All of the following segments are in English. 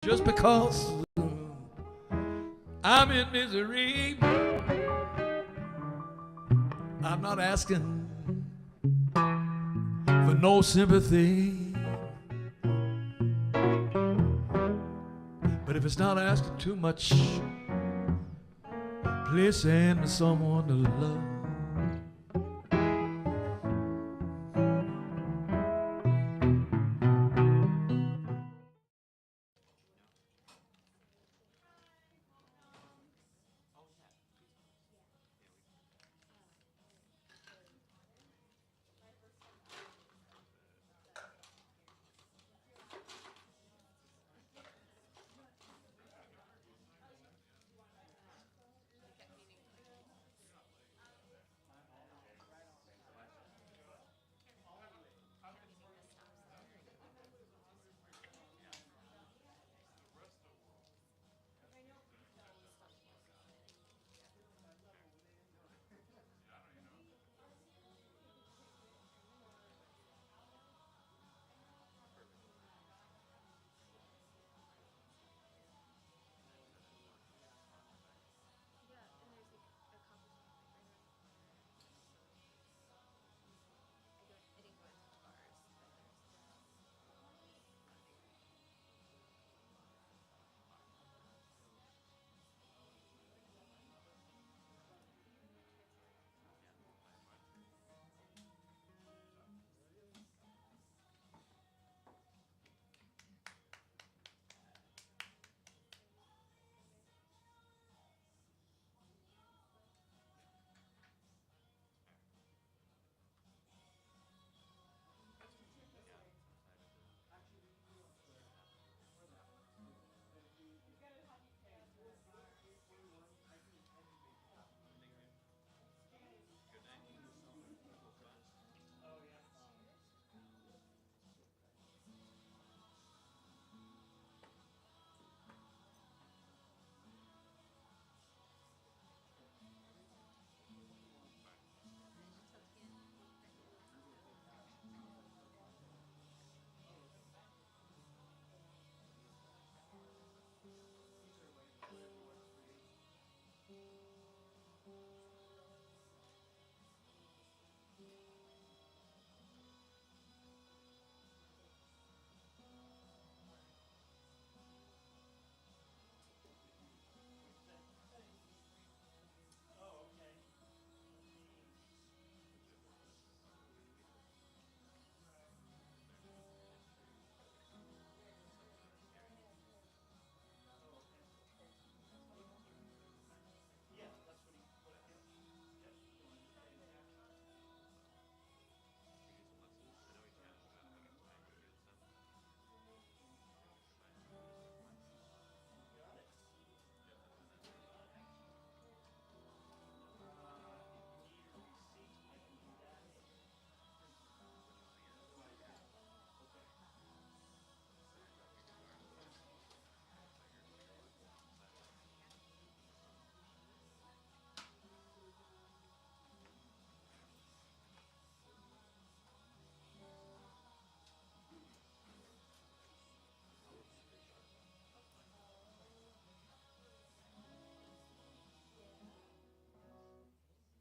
Just because I'm in misery, I'm not asking for no sympathy. But if it's not asking too much, please send me someone to love.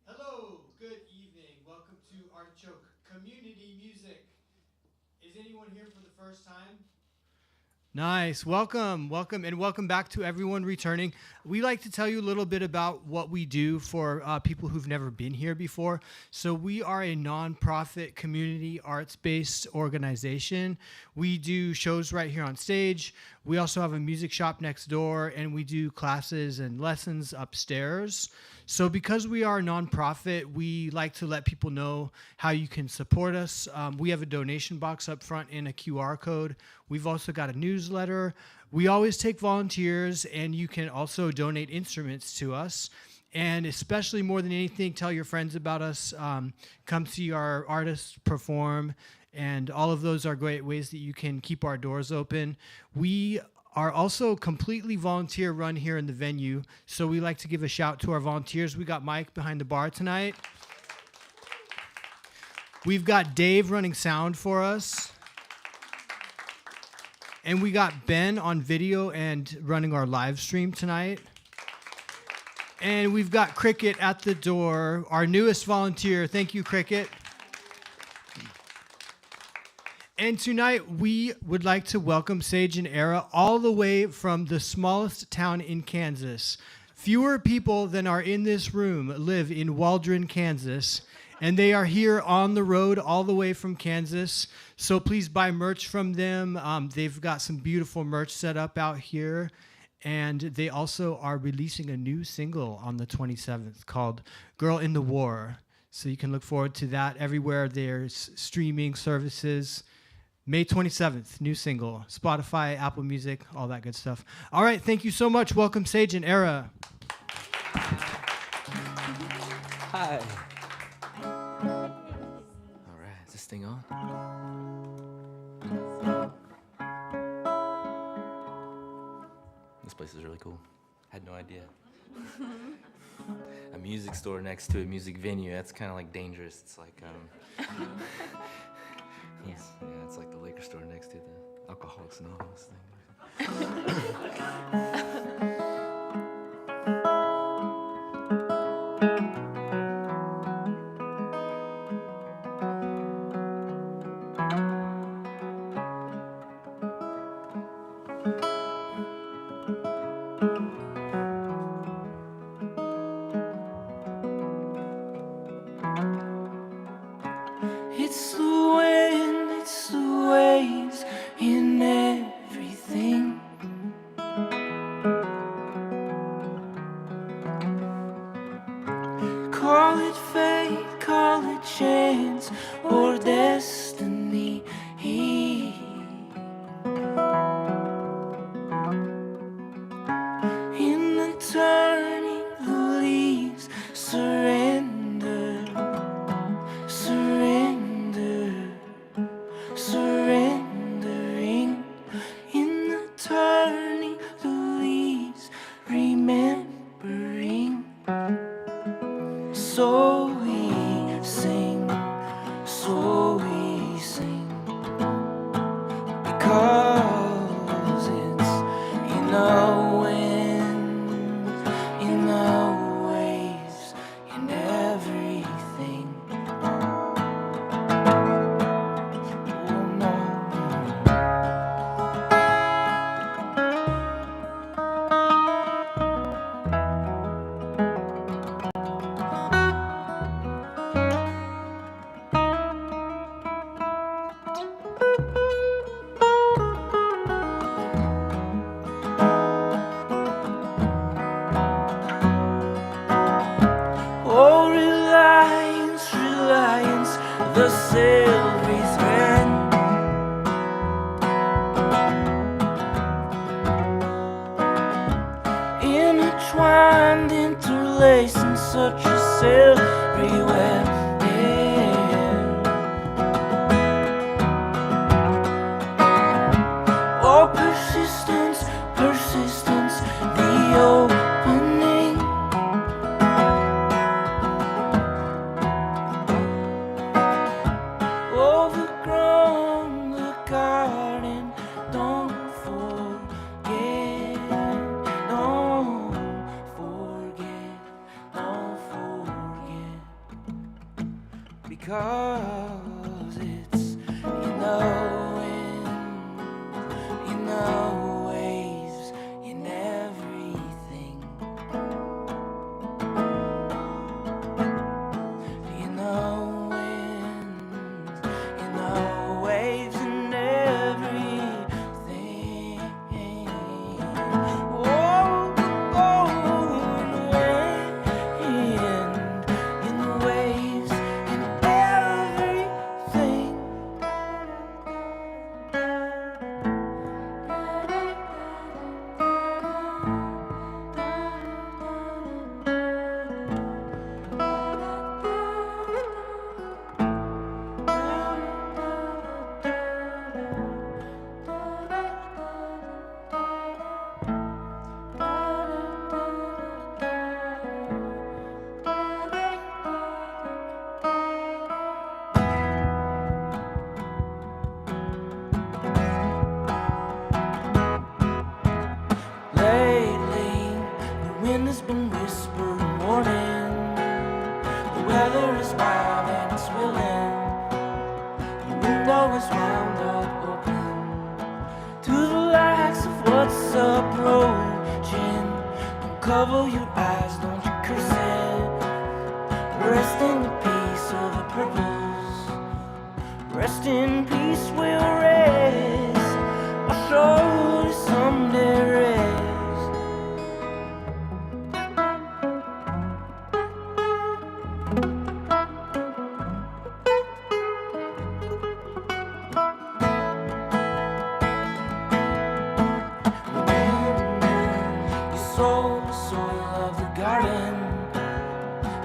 Hello, good evening. Welcome to Artichoke Community Music. Is anyone here for the first time? Nice. Welcome, and welcome back to everyone returning. We like to tell you a little bit about what we do for people who've never been here before. So we are a nonprofit community arts-based organization. We do shows right here on stage. We also have a music shop next door, and we do classes and lessons upstairs. So because we are a nonprofit, we like to let people know how you can support us. We have a donation box up front and a QR code. We've also got a newsletter. We always take volunteers, and you can also donate instruments to us. And especially more than anything, tell your friends about us. Come see our artists perform. And all of those are great ways that you can keep our doors open. We are also completely volunteer run here in the venue. So we like to give a shout to our volunteers. We got Mike behind the bar tonight. We've got Dave running sound for us. And we got Ben on video and running our live stream tonight. And we've got Cricket at the door, our newest volunteer. Thank you, Cricket. And tonight we would like to welcome Sage and Aera all the way from the smallest town in Kansas. Fewer people than are in this room live in Waldron, Kansas. And they are here on the road all the way from Kansas. So please buy merch from them. They've got some beautiful merch set up out here. And they also are releasing a new single on the 27th called Girl in the War. So you can look forward to that everywhere there's streaming services. May 27th, new single. Spotify, Apple Music, all that good stuff. All right, thank you so much. Welcome, Sage and Aera. Hi. All right, is this thing on? This place is really cool. Had no idea. A music store next to a music venue, that's kind of like dangerous. It's like, it's like the liquor store next to the Alcoholics Anonymous thing. It's the wind, it's the waves in everything. Call it fate, call it chance, or destiny. In the turning, the leaves surrender, surrender, surrendering. In the turning, the leaves remembering. So we sing, so we sing, because it's in our wind, in our waves, in everything. Oh no. Oh, reliance, reliance, the silvery thread. Intertwined, interlaced in such a silvery web. Oh, persistence, persistence, the opening. Overgrown the garden, don't forget, don't forget, don't forget, because it's in the wind, in the waves, in everything. In the wind, in the waves, in everything. Oh, oh, in the wind, in the waves, in everything. cover your eyes, don't you curse it. Rest in the peace of a purpose. Rest in peace, we'll rest. Our shoulders someday rest. You sow the soil of the garden.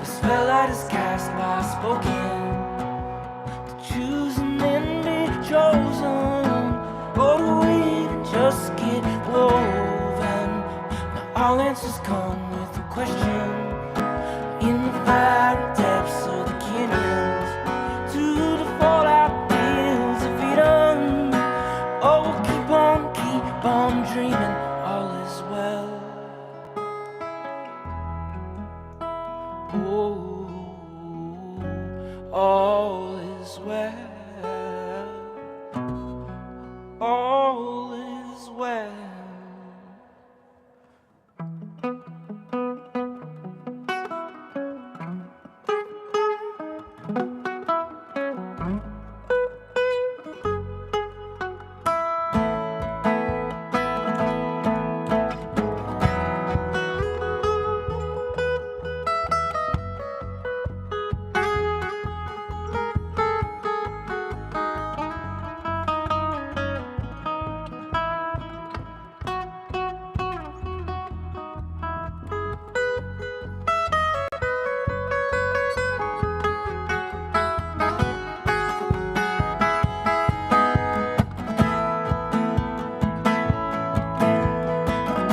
The spelllight is cast by spoken. To choose and then be chosen, or to wait and just get woven. Now all answers come with a question. In the fiery depths of the canyons, to the fallout fields of Eden. Oh, we'll keep on dreaming, all is well. Oh, all is well. All is well.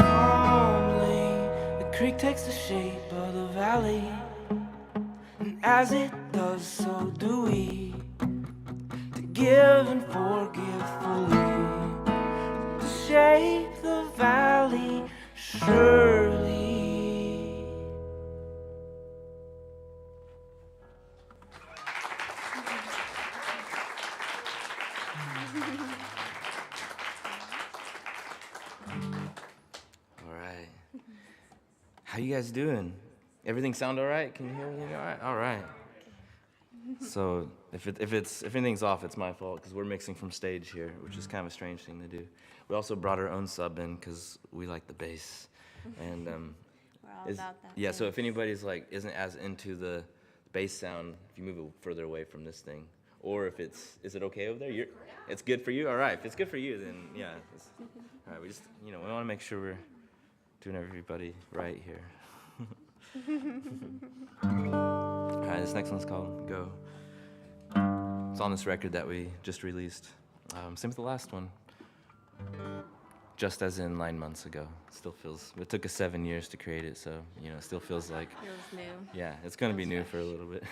Calmly, the creek takes the shape of the valley, and as it does, so do we. To give and forgive fully, to shape the valley surely. All right. How you guys doing? Everything sound all right? Can you hear everything all right? All right. So if anything's off, it's my fault because we're mixing from stage here, which is kind of a strange thing to do. We also brought our own sub in because we like the bass, and We're all about that. yeah. too. So if anybody's like isn't as into the bass sound, if you move it further away from this thing, or if is it okay over there? It's good for you. All right. If it's good for you, then yeah. All right. We just we want to make sure we're doing everybody right here. All right, this next one's called Go. It's on this record that we just released. Same with the last one. Just as in 9 months ago. Still feels, it took us 7 years to create it, so, it still feels like, Feels new. yeah, it's gonna be new for a little bit.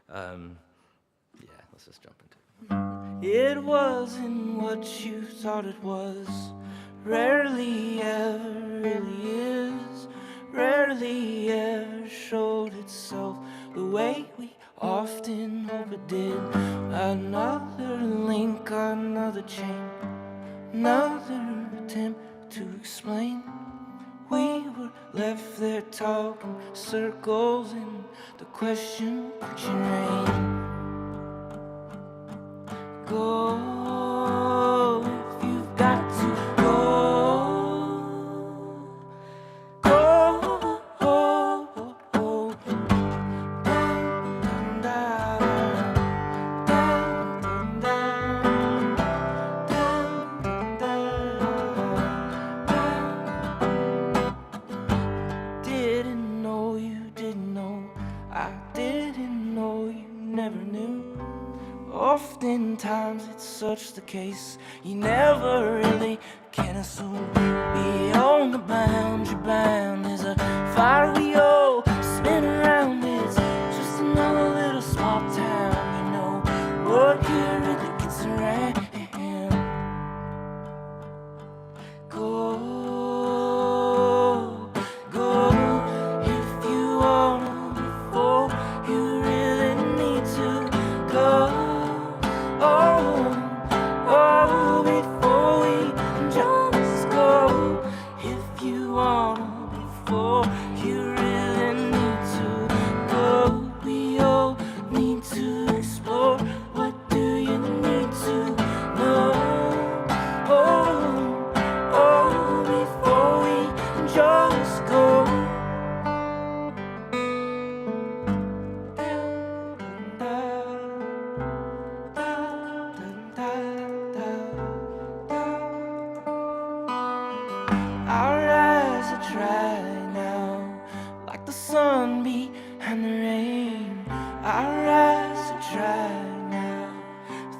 Yeah, let's just jump into it. It wasn't what you thought it was. Rarely ever really is. Rarely ever showed itself the way we often hope it did. Another link, another chain, another attempt to explain. We were left there talking circles in the question preaching rain. Go if you've got to go. Go. Dun, dun, dun, dun, dun, dun. Didn't know you didn't know. I didn't know you never knew. Oftentimes it's such the case. You never really can assume. Beyond the boundary bound is a fire we all spin around. It's just another little small town. You know what here really gets around. Go, go if you wanna before you really need to go. Oh, before we just go. and the rain. Our eyes are dry now.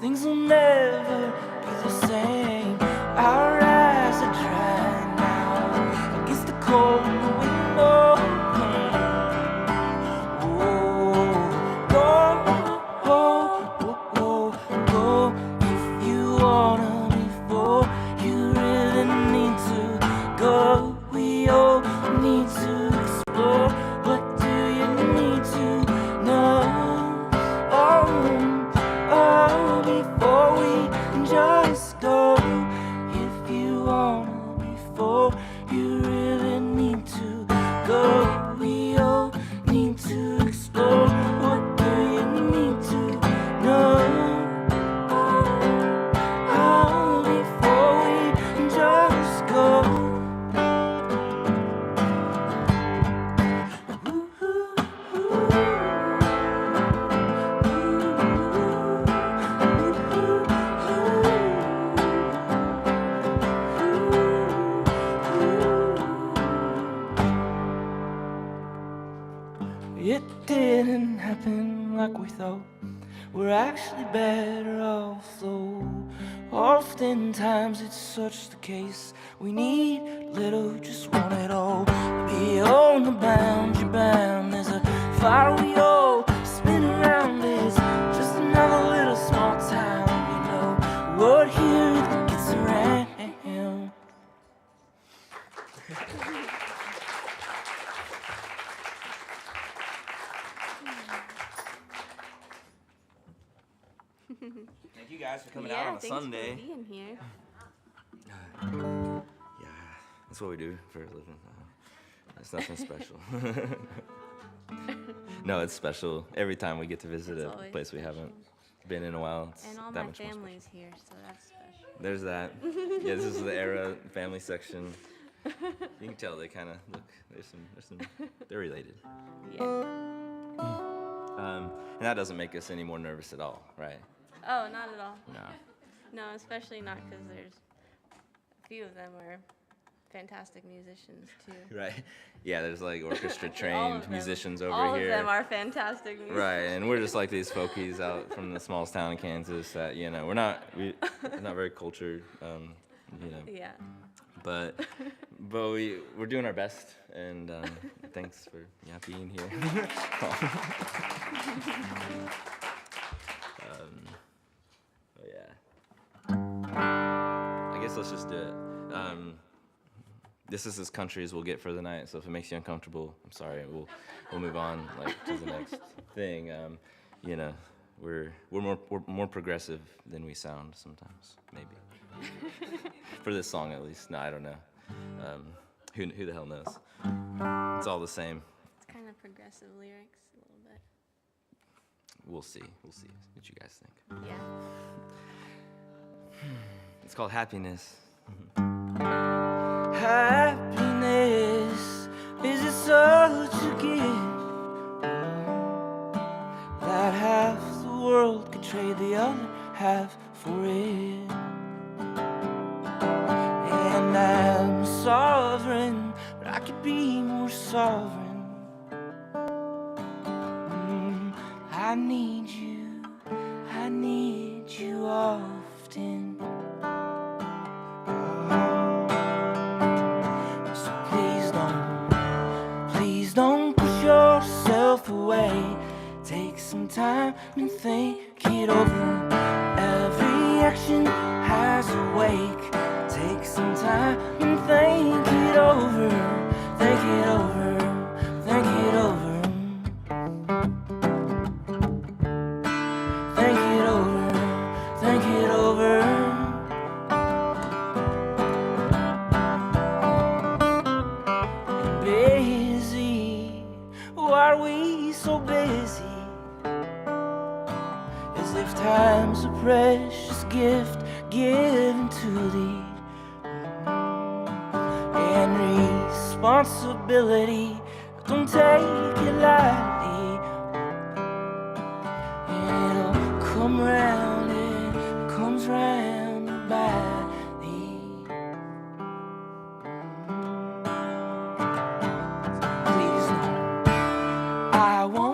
Things will never be the same. Our eyes are dry now. Against the cold window. Go if you wanna before you really need to go. We all need to explore. What do you need to know? Before we just go. If you wanna before you really need to go. We all need to explore. What do you need to know? Before we just go. It didn't happen like we thought. We're actually better off though. Oftentimes it's such the case. We need little, just want it all. Beyond the boundary bound, there's a fire we all spin around. It's just another little small town, you know. What here that gets around. Thank you guys for coming out on a Sunday. For being here. Yeah, that's what we do for a living. It's nothing special. No, it's special every time we get to visit a place we haven't been in a while. It's And all that my much more family's here, so that's special. There's that. Yeah, this is the Aera family section. You can tell they kind of look. There's some. They're related. Yeah. And that doesn't make us any more nervous at all, right? Oh, not at all. No. No, especially not because there's a few of them are fantastic musicians too. Right. Yeah, there's like orchestra All trained of them. musicians over All here. of them are fantastic musicians. Right, and we're just like these folkies out from the smallest town in Kansas that, you know, we're not very cultured, you know. Yeah. But we're doing our best, and thanks for being here. Oh yeah. I guess let's just do it. This is as country as we'll get for the night. So if it makes you uncomfortable, I'm sorry. We'll move on to the next thing. You know, we're more progressive than we sound sometimes, maybe. For this song at least. No, I don't know. Who the hell knows? It's all the same. It's kind of progressive lyrics a little bit. We'll see what you guys think. Yeah. It's called Happiness. Happiness is it such a gift that half the world could trade the other half for it. And I'm sovereign, but I could be more sovereign. I need you often. So please don't push yourself away. Take some time and think it over. Every action has a wake. Take some time and think it over. Think it over. Think it over. Think it over. Think it over. And busy. Why are we so busy? As if time's a precious gift given to thee. And responsibility, don't take it lightly. And it'll come round, it comes round by thee. Please know I won't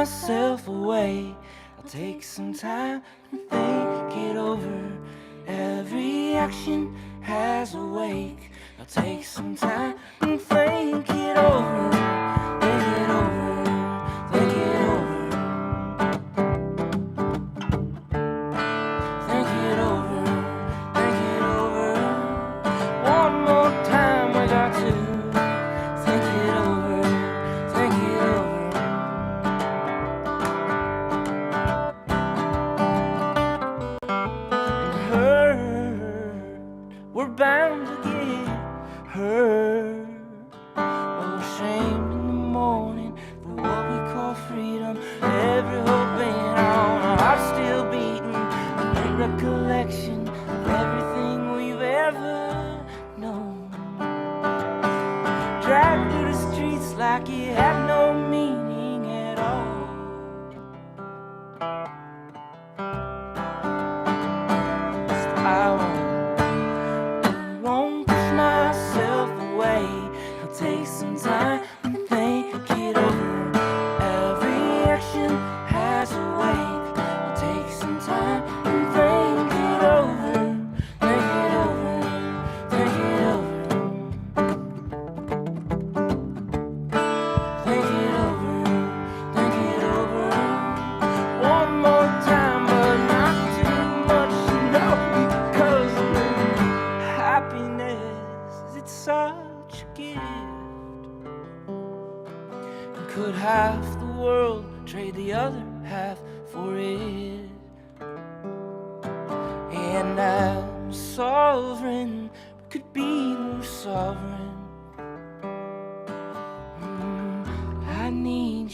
myself away. I'll take some time and think it over. Every action has a wake. I'll take some time and think it over. Think it over, think it over. Think it over, think it over. One more time we got to think it over, think it over. And hurt, we're bound to get hurt. Oh, ashamed in the morning for what we call freedom. Every hope been on our hearts still beating. A recollection of everything we've ever known. Dragged through the streets like it had no meaning at all. So I won't push myself away. I'll take some time and think it over. Every action has a wake. I'll take some time and think it over. Think it over, think it over. Think it over, think it over. One more time, but not too much, no, because happiness, it's such a gift. Could half the world trade the other half for it? And I'm sovereign, but could be more sovereign. I need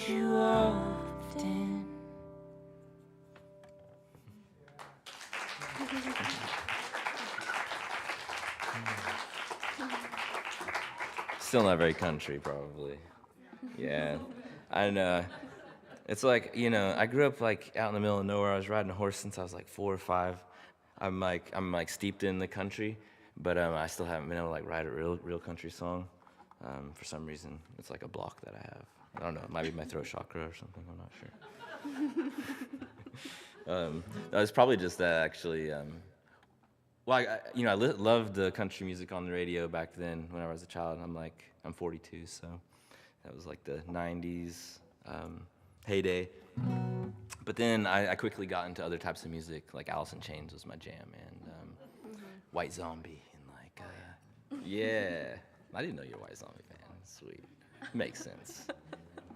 you often. Still not very country, probably. Yeah, I know. It's like, you know, I grew up like out in the middle of nowhere. I was riding a horse since I was like 4 or 5. I'm like steeped in the country, but I still haven't been able to like write a real country song. For some reason, it's like a block that I have. I don't know. It might be my throat chakra or something. I'm not sure. No, it's probably just that actually. Well, I loved the country music on the radio back then when I was a child. I'm 42, so that was like the 90s heyday. But then I quickly got into other types of music, like Alice in Chains was my jam, and White Zombie, and like, yeah. I didn't know you're a White Zombie fan. Sweet. Makes sense.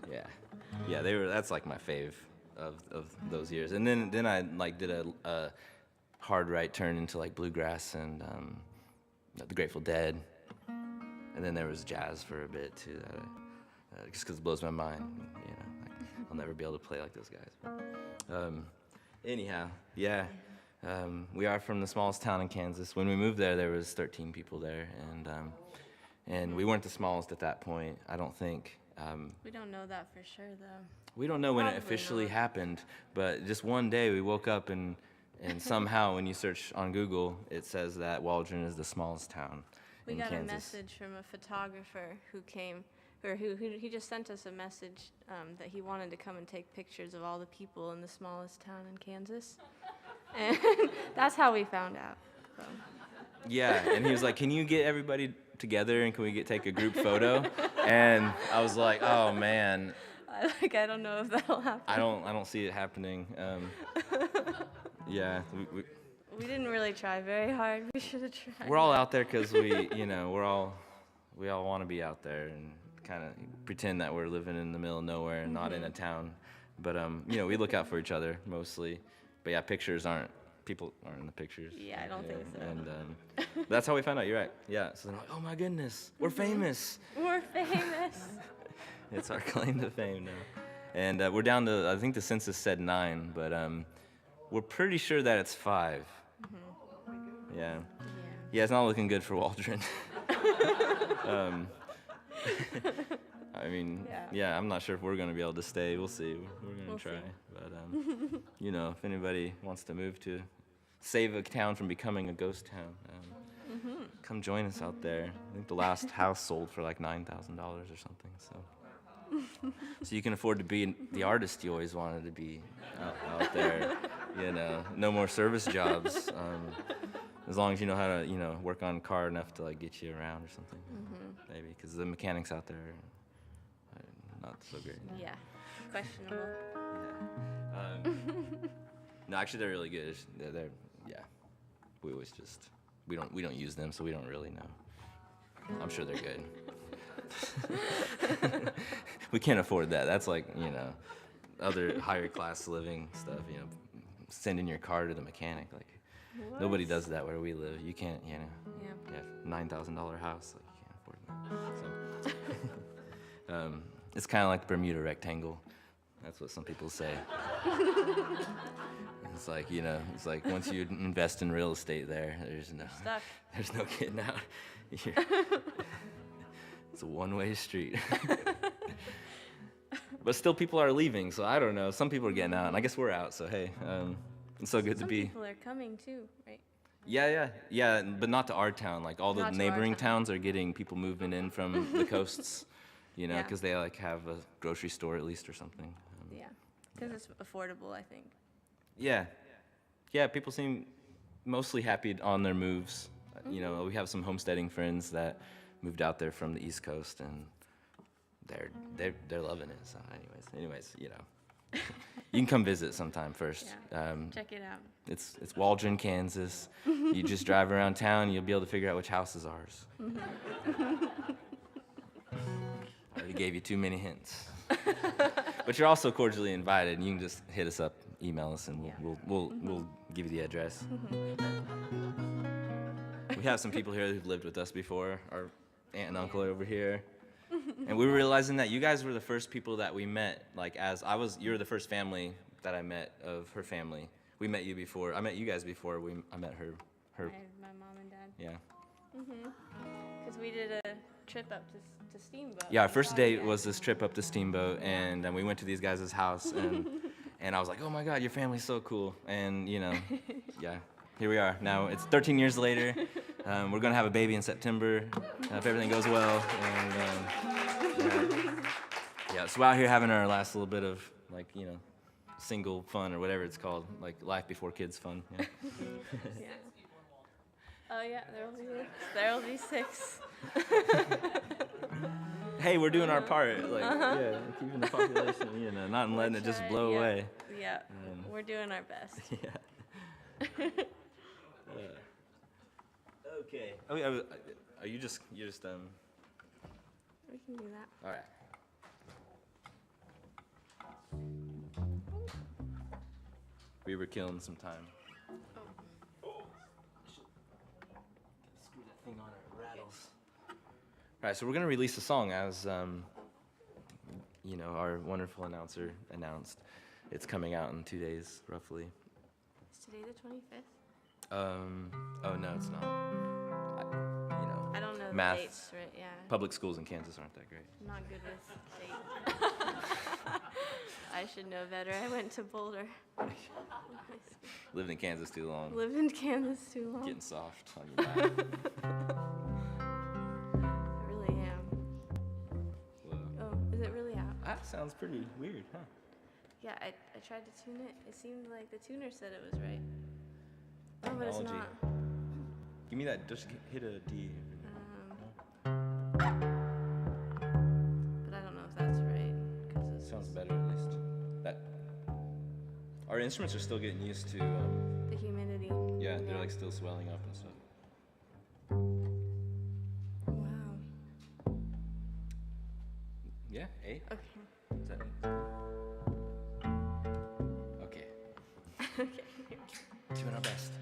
Yeah, that's like my fave of those years. And then I like did a hard right turn into like bluegrass and the Grateful Dead, and then there was jazz for a bit too. Just because it blows my mind, you know, like, I'll never be able to play like those guys. Anyhow, yeah, we are from the smallest town in Kansas. When we moved there was 13 people there, and we weren't the smallest at that point, I don't think. We don't know that for sure, though. We don't know when it Probably officially not. happened, but just one day we woke up and somehow when you search on Google, it says that Waldron is the smallest town in Kansas. We got a message from a photographer who came, or who he just sent us a message that he wanted to come and take pictures of all the people in the smallest town in Kansas. And that's how we found out. So. Yeah, and he was like, "Can you get everybody together and can we take a group photo?" And I was like, "Oh man, I don't know if that'll happen. I don't see it happening." Yeah, We didn't really try very hard. We should have tried. we're all out there because we all want to be out there and kind of pretend that we're living in the middle of nowhere and not in a town. But we look out for each other mostly. But yeah, people aren't in the pictures. Yeah, I don't think so. And that's how we found out. You're right. Yeah. So they're like, "Oh my goodness, we're famous." We're famous. It's our claim to fame now. And we're down to, I think the census said 9, but we're pretty sure that it's 5. Yeah. Yeah, it's not looking good for Waldron. I mean, yeah, I'm not sure if we're going to be able to stay. We'll see. We're going to try. See. But, if anybody wants to move to save a town from becoming a ghost town, come join us out there. I think the last house sold for like $9,000 or something. So So you can afford to be the artist you always wanted to be out there. You know, no more service jobs. As long as you know how to, work on a car enough to like get you around or something. Maybe because the mechanics out there are not so great. Yeah, questionable. Yeah. No, actually, they're really good. They're yeah. We always just we don't use them, so we don't really know. I'm sure they're good. We can't afford that. That's like other higher class living stuff. Sending your car to the mechanic. Like nobody does that where we live. You can't. Yeah. Yeah, $9,000 house. Like you can't afford that. So, it's kind of like the Bermuda rectangle. That's what some people say. It's like it's like once you invest in real estate there's no getting out. It's a one-way street. But still people are leaving, so I don't know. Some people are getting out, and I guess we're out, so hey, it's so good to be. Some people are coming too, right? Yeah, but not to our town. Like all the Not to our neighboring town. towns are getting people moving in from the coasts, Yeah. because they like have a grocery store at least or something. Yeah, because it's affordable, I think. Yeah, people seem mostly happy on their moves. We have some homesteading friends that moved out there from the East Coast, and they're loving it. So, anyways, you can come visit sometime first. Yeah. Check it out. It's Waldron, Kansas. You just drive around town, you'll be able to figure out which house is ours. I already gave you too many hints. But you're also cordially invited, and you can just hit us up, email us, and we'll give you the address. We have some people here who've lived with us before. Our aunt and uncle are over here. And we were realizing that you guys were the first people that we met, you were the first family that I met of her family. We met you before. I met you guys before I met her. My mom and dad. Yeah. Because we did a trip up to Steamboat. Yeah, our first date was this trip up to Steamboat, and then we went to these guys' house, and I was like, oh my God, your family's so cool. And, yeah, here we are. Now it's 13 years later. We're going to have a baby in September, if everything goes well. And, so we're out here having our last little bit of, single fun or whatever it's called, like life before kids fun. Yeah. Yeah. Oh yeah, there'll be 6. Hey, we're doing our part, keeping the population, not letting it just blow away. Yeah, we're doing our best. Yeah. Okay. Oh, yeah. Are you just We can do that. All right. We were killing some time. Screw that thing on, it rattles. All right, so we're gonna release a song as our wonderful announcer announced. It's coming out in 2 days, roughly. Is today the 25th? Oh no, it's not. I don't know math. the dates, right? Yeah. Public schools in Kansas aren't that great. I'm not good with dates. I should know better. I went to Boulder. Lived in Kansas too long. Lived in Kansas too long. Getting soft on your back. I really am. Whoa. Oh, is it really out? That sounds pretty weird, huh? Yeah, I tried to tune it. It seemed like the tuner said it was right. Oh, but it's Technology. not. Give me that. Just hit a D. But I don't know if that's right. Sounds better at least. That. Our instruments are still getting used to. The humidity. Yeah, they're still swelling up and stuff. Wow. Yeah. A. Okay. Is that it? Okay. Okay. Doing our best.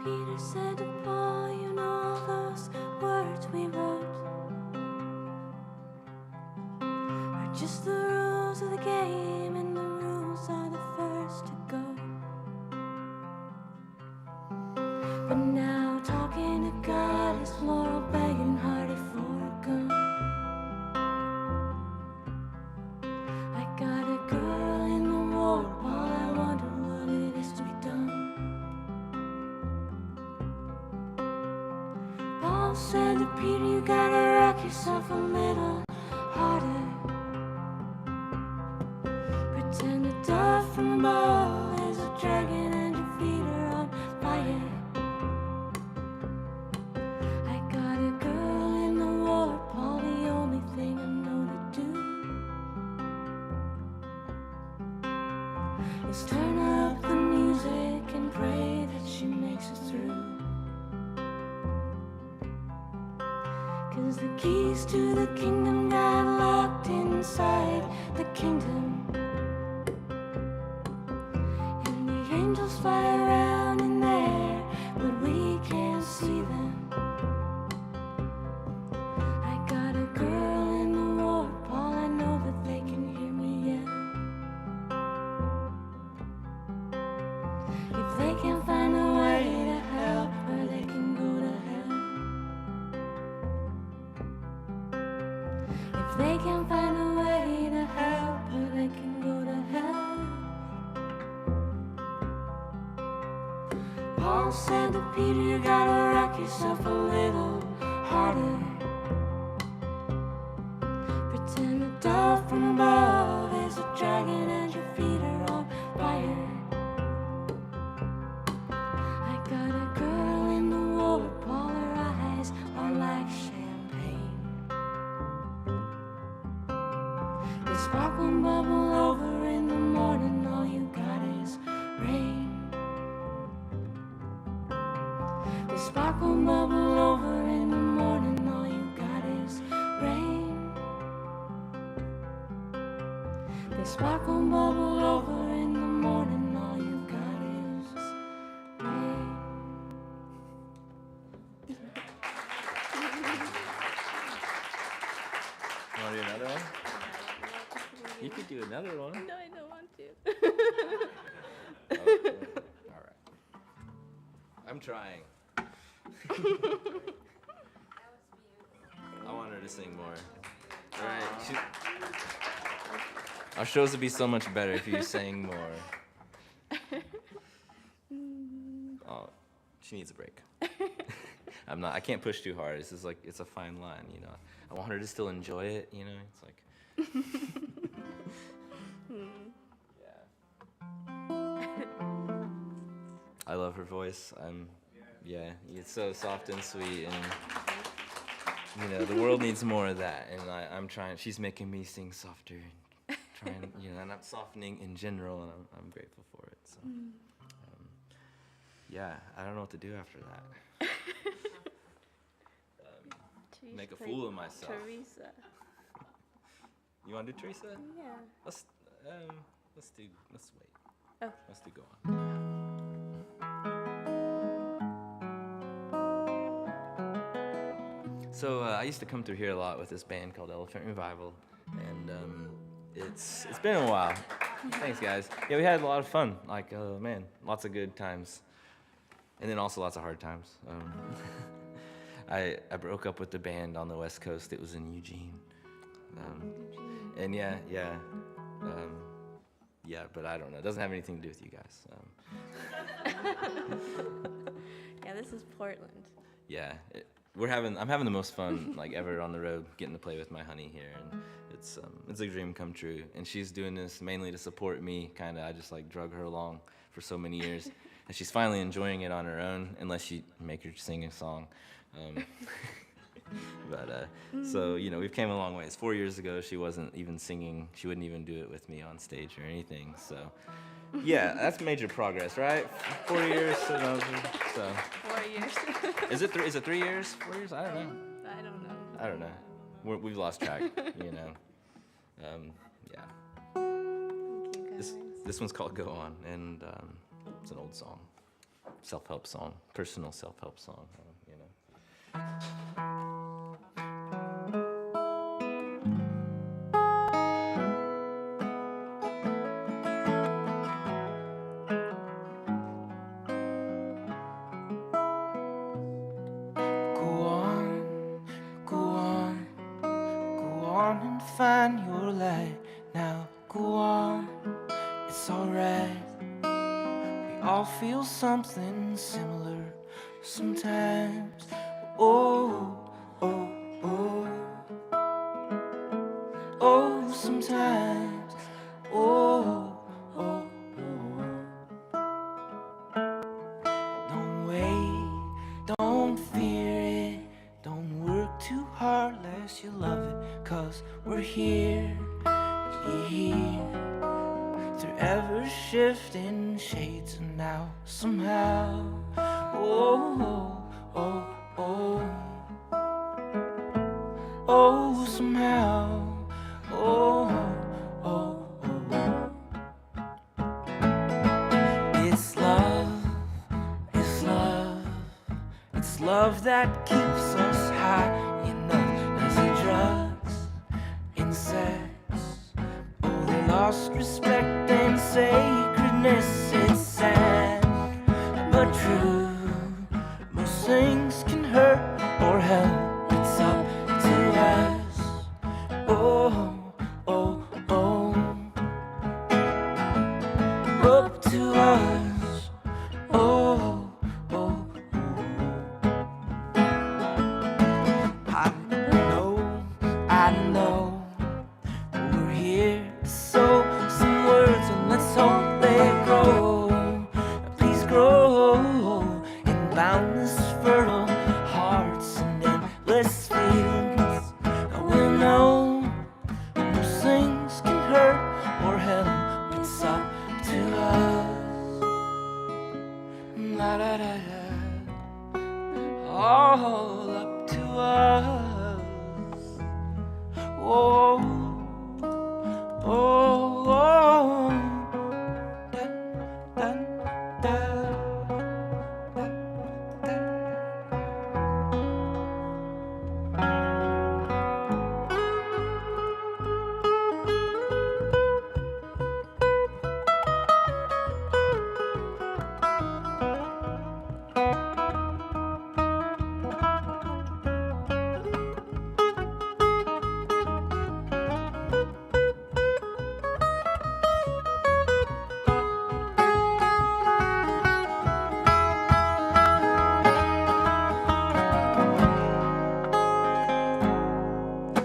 Peter said to Paul, you know those words we wrote are just the rules of the game, and the rules are the first to go. But now talking to God is more begging harder for a gun. I got a girl in the ward, Paul, I wonder what it is to be done. Paul said to Peter, you gotta rock yourself a little harder. Pretend the dove from above is a dragon and your feet are on fire. I got a girl in the war, Paul, the only thing I know to do is turn up the music and pray that she makes it through. 'Cause the keys to the kingdom got locked inside the kingdom. And the angels fly around in there, but we can't see them. I got a girl in the war, Paul, I know that they can hear me yell. If they can't find a way to help her, they can go to hell. If they can't find a way to help her, they can go to hell. Paul said to Peter, you gotta rock yourself a little harder. Pretend the dove from above is a dragon and your feet are on fire. I got a girl in the war, Paul, her eyes are like champagne. They sparkle and bubble over in the morning, all you got is rain. They sparkle and bubble over in the morning, all you got is rain. They sparkle and bubble over in the morning, all you got is rain. You want to do another one? You could do another one. No, I don't want to. Okay. All right. I'm trying. I want her to sing more. All right. Our shows would be so much better if you sang more. Oh, she needs a break. I can't push too hard. This is like, it's a fine line, you know. I want her to still enjoy it, you know. It's like, yeah. I love her voice. Yeah, it's so soft and sweet, and you know, the world needs more of that. And I'm trying. She's making me sing softer, and trying, you know, and I'm softening in general, and I'm grateful for it. So, yeah, I don't know what to do after that. Make a fool of myself. Teresa. You want to do Teresa? Yeah. Let's wait. Okay. Let's do Go On. So I used to come through here a lot with this band called Elephant Revival, and it's been a while. Thanks, guys. Yeah, we had a lot of fun. Like, man, lots of good times, and then also lots of hard times. I broke up with the band on the West Coast. It was in Eugene, and yeah, but I don't know. It doesn't have anything to do with you guys. Yeah, this is Portland. Yeah, I'm having the most fun like ever on the road, getting to play with my honey here, and it's a dream come true. And she's doing this mainly to support me. Kind of, I just like drug her along for so many years, and she's finally enjoying it on her own, unless you make her sing a song. So you know, we've came a long ways. 4 years ago, she wasn't even singing. She wouldn't even do it with me on stage or anything. So, yeah, that's major progress, right? 4 years. So 4 years. Is it 3 years? 4 years? I don't know. I don't know. We've lost track. You know. Yeah. Thank you, guys. This one's called Go On, and it's an old song, self-help song, personal self-help song. You know. And find your light now. Go on, it's alright. We all feel something similar sometimes. oh, oh, oh. Oh, sometimes, oh, oh, oh. Don't wait, don't fear it, don't work too hard lest you love it, 'cause we're here, through ever-shifting shades and now somehow, oh, oh, oh, oh, somehow, oh, oh, oh. It's love, it's love, it's love that keeps us high enough as the drugs in sex. Oh, they lost respect and sacredness, it's sad, but true. Most things can hurt or help, it's up to us. Oh, oh, oh, up to us. Oh, oh, oh. I know, we're here to sow some words and let's hope they grow. Please grow in boundless fertile hearts and endless fields. We'll know those things can hurt or help, it's up to us. La da da da, all up to us. Oh, oh, oh, da, da, da, da, da.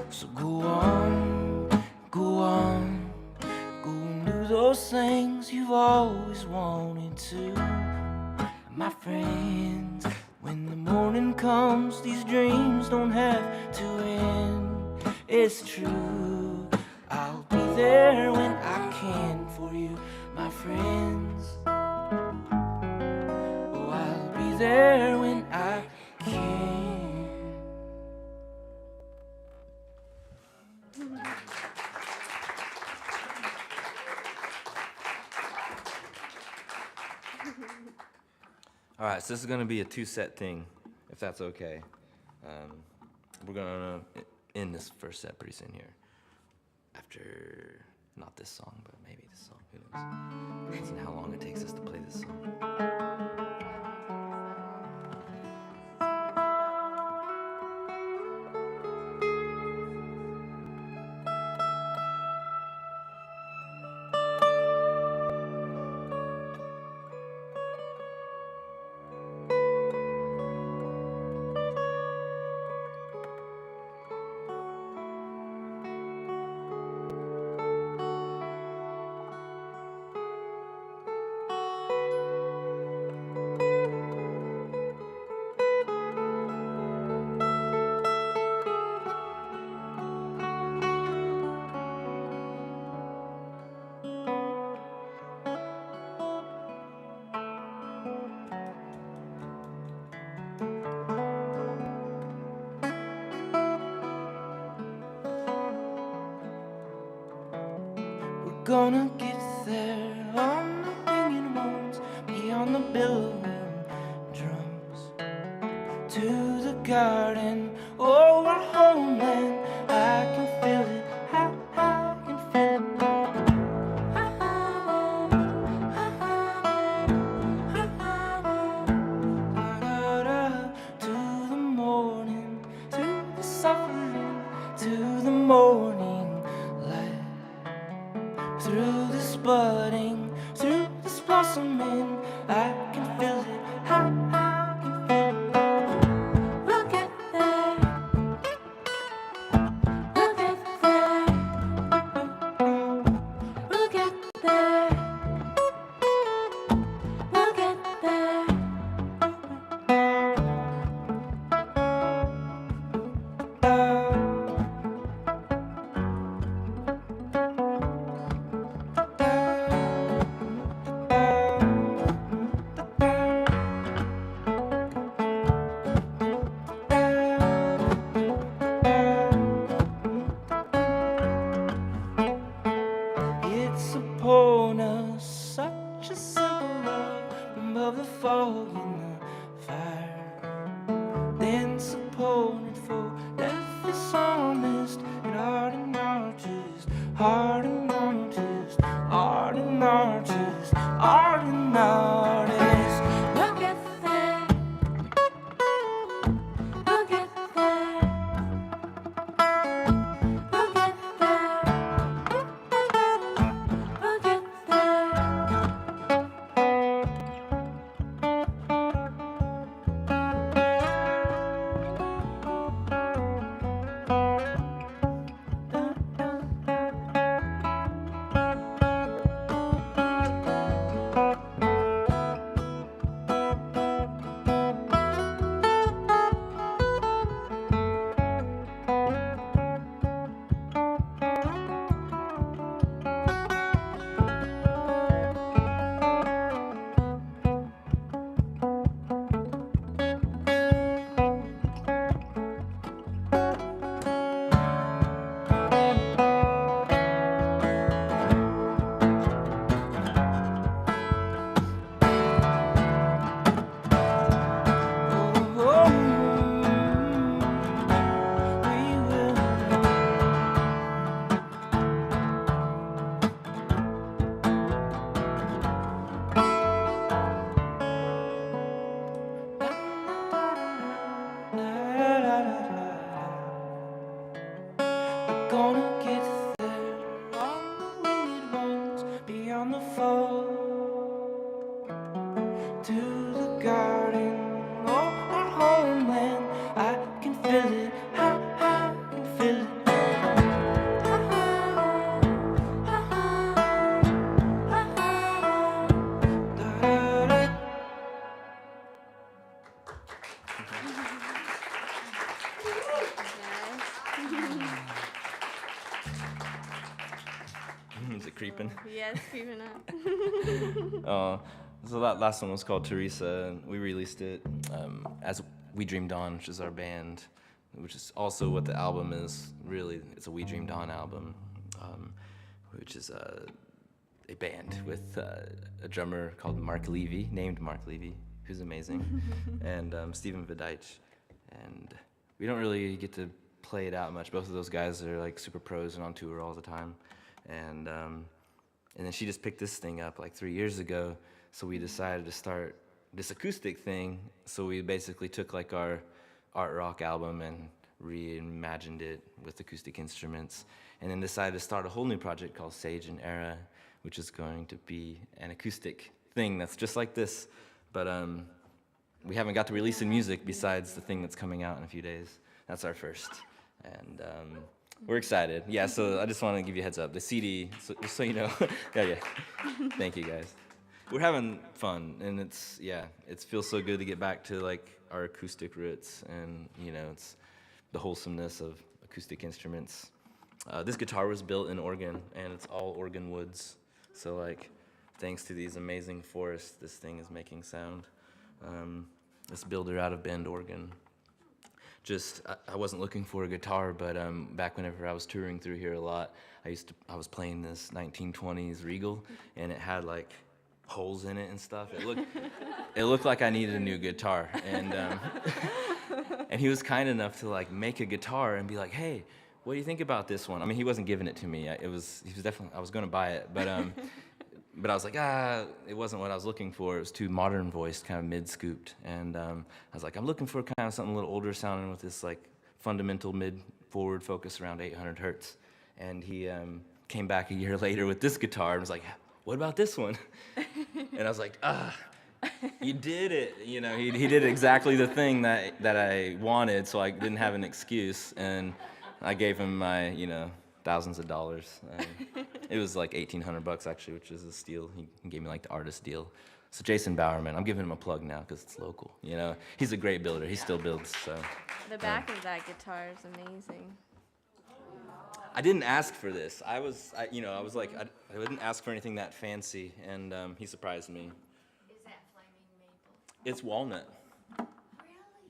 So go on, go and do those things you've always wanted to. My friends, when the morning comes, these dreams don't have to end. It's true, I'll be there when I can for you, my friends. Oh, I'll be there when I can. All right, so this is going to be a two-set thing, if that's okay. We're going to end this first set pretty soon here. After, not this song, but maybe this song, who knows. Depends on how long it takes us to play this song. Gonna get there on the ringing ones, beyond the billowing drums, to the garden, oh, our homeland. I can feel it, I can feel it. To the morning, to the suffering, to the morning light. Through this budding, through this blossoming, I can feel it, I can feel it. We'll get of the fog in the fire. Then supported for death is honest and art and artist, art and artist, art and artist, art and artist. Look at that. Look at that. Look at that. Look at that. We're gonna get there on the winged ones beyond the fall to the garden or our homeland. I can feel it, I can feel it. Da-da-da. Is it creeping? Yes, creeping up. So that last one was called Teresa, and we released it as We Dreamed On, which is our band, which is also what the album is. Really, it's a We Dreamed On album, which is a band with a drummer called Mark Levy, named Mark Levy, who's amazing, and Stephen Vidich. And we don't really get to play it out much. Both of those guys are like super pros and on tour all the time. And then she just picked this thing up like 3 years ago, so we decided to start this acoustic thing. So we basically took like our art rock album and reimagined it with acoustic instruments, and then decided to start a whole new project called Sage and Aera, which is going to be an acoustic thing that's just like this, but we haven't got to release the music besides the thing that's coming out in a few days. That's our first, and we're excited. Yeah, so I just want to give you a heads up. The CD, just so you know. yeah. Thank you, guys. We're having fun, and it feels so good to get back to like our acoustic roots, and it's the wholesomeness of acoustic instruments. This guitar was built in Oregon, and it's all Oregon woods. So like, thanks to these amazing forests, this thing is making sound. This builder out of Bend, Oregon. I wasn't looking for a guitar, but back whenever I was touring through here a lot, I was playing this 1920s Regal, and it had like holes in it and stuff. It looked like I needed a new guitar, and and he was kind enough to like make a guitar and be like, hey, what do you think about this one? I mean, he wasn't giving it to me. I was going to buy it, but but I was like, it wasn't what I was looking for. It was too modern voiced, kind of mid-scooped. And I was like, I'm looking for kind of something a little older sounding with this like fundamental mid-forward focus around 800 hertz. And he came back a year later with this guitar and was like, what about this one? And I was like, you did it. He did exactly the thing that I wanted, so I didn't have an excuse. And I gave him my, thousands of dollars. It was like $1,800 actually, which is a steal. He gave me like the artist deal. So Jason Bowerman, I'm giving him a plug now because it's local. He's a great builder. He still builds. So The back of that guitar is amazing. I didn't ask for this. I didn't ask for anything that fancy, and he surprised me. Is that flaming maple? It's walnut. Really?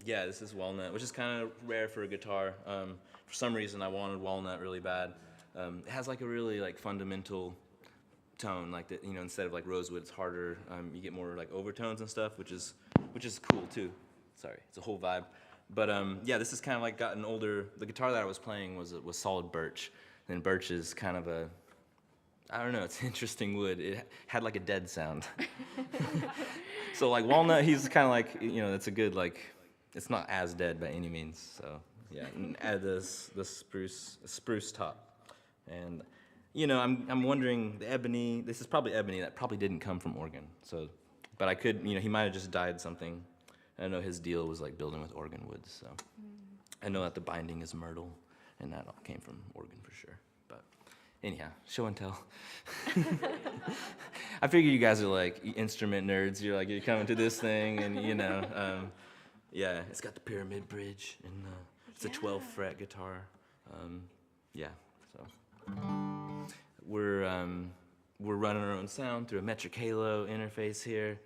Yeah, this is walnut, which is kind of rare for a guitar. For some reason, I wanted walnut really bad. It has like a really like fundamental tone, like that. Instead of like rosewood, it's harder. You get more like overtones and stuff, which is cool too. Sorry, it's a whole vibe. But yeah, this is kind of like gotten older. The guitar that I was playing was solid birch, and birch is kind of I don't know, it's an interesting wood. It had like a dead sound. So like walnut, he's kind of like, it's a good, like, it's not as dead by any means. So yeah, and add the spruce top. And I'm wondering, the ebony, this is probably ebony, that probably didn't come from Oregon. So, but I could, he might have just dyed something. I know his deal was like building with Oregon woods, so I know that the binding is myrtle, and that all came from Oregon for sure. But anyhow, show and tell. I figure you guys are like instrument nerds. You're coming to this thing, and yeah, it's got the pyramid bridge, and it's a 12 fret guitar. Yeah, so we're running our own sound through a metric halo interface here.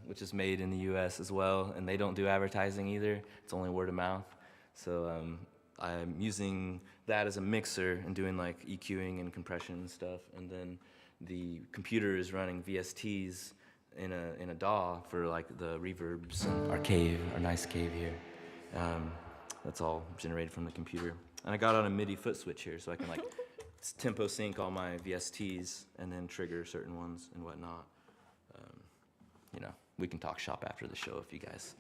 Which is made in the U.S. as well, and they don't do advertising either. It's only word of mouth. So I'm using that as a mixer and doing like EQing and compression and stuff, and then the computer is running VSTs in a DAW for like the reverbs and our nice cave here. That's all generated from the computer. And I got on a MIDI foot switch here, so I can like tempo sync all my VSTs and then trigger certain ones and whatnot. We can talk shop after the show if you guys,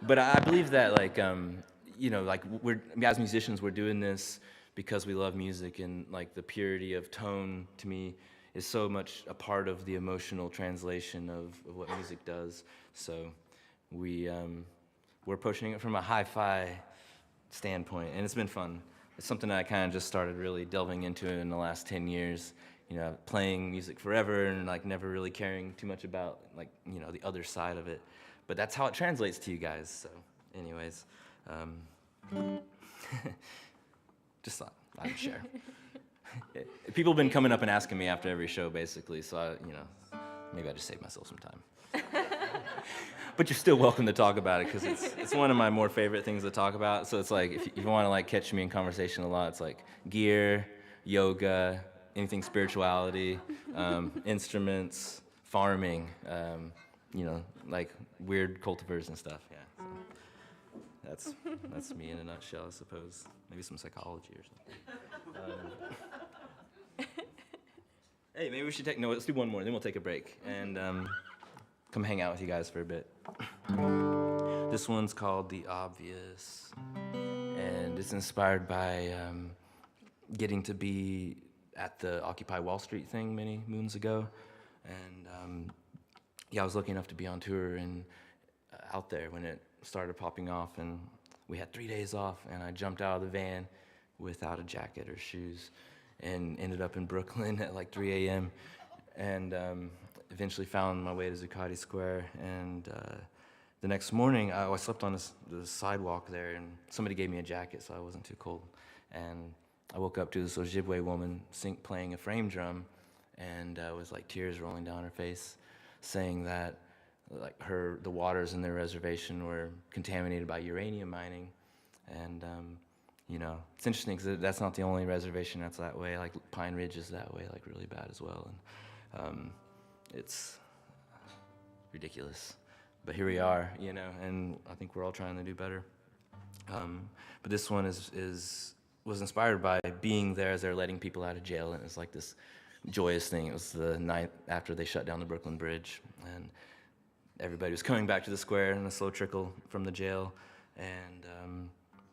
But I believe that, like, as musicians, we're doing this because we love music, and like the purity of tone to me is so much a part of the emotional translation of what music does. So we're pushing it from a hi-fi standpoint, and it's been fun. It's something that I kind of just started really delving into in the last 10 years. Playing music forever and like never really caring too much about like, the other side of it. But that's how it translates to you guys. So anyways, just thought I'd share. People have been coming up and asking me after every show basically. So maybe I just save myself some time. But you're still welcome to talk about it because it's one of my more favorite things to talk about. So it's like, if you want to like catch me in conversation a lot, it's like gear, yoga, anything spirituality, instruments, farming, like weird cultivars and stuff. Yeah, so that's me in a nutshell, I suppose. Maybe some psychology or something. Hey, maybe we should let's do one more, then we'll take a break and come hang out with you guys for a bit. This one's called The Obvious, and it's inspired by getting to be at the Occupy Wall Street thing many moons ago, and I was lucky enough to be on tour and out there when it started popping off, and we had 3 days off, and I jumped out of the van without a jacket or shoes and ended up in Brooklyn at like 3 a.m. and eventually found my way to Zuccotti Square, and the next morning I slept on the sidewalk there, and somebody gave me a jacket so I wasn't too cold, and I woke up to this Ojibwe woman playing a frame drum, and with like tears rolling down her face, saying that like the waters in their reservation were contaminated by uranium mining, and it's interesting because that's not the only reservation that's that way. Like Pine Ridge is that way, like really bad as well, and it's ridiculous. But here we are, and I think we're all trying to do better. But this one was inspired by being there as they're letting people out of jail, and it was like this joyous thing. It was the night after they shut down the Brooklyn Bridge, and everybody was coming back to the square in a slow trickle from the jail, and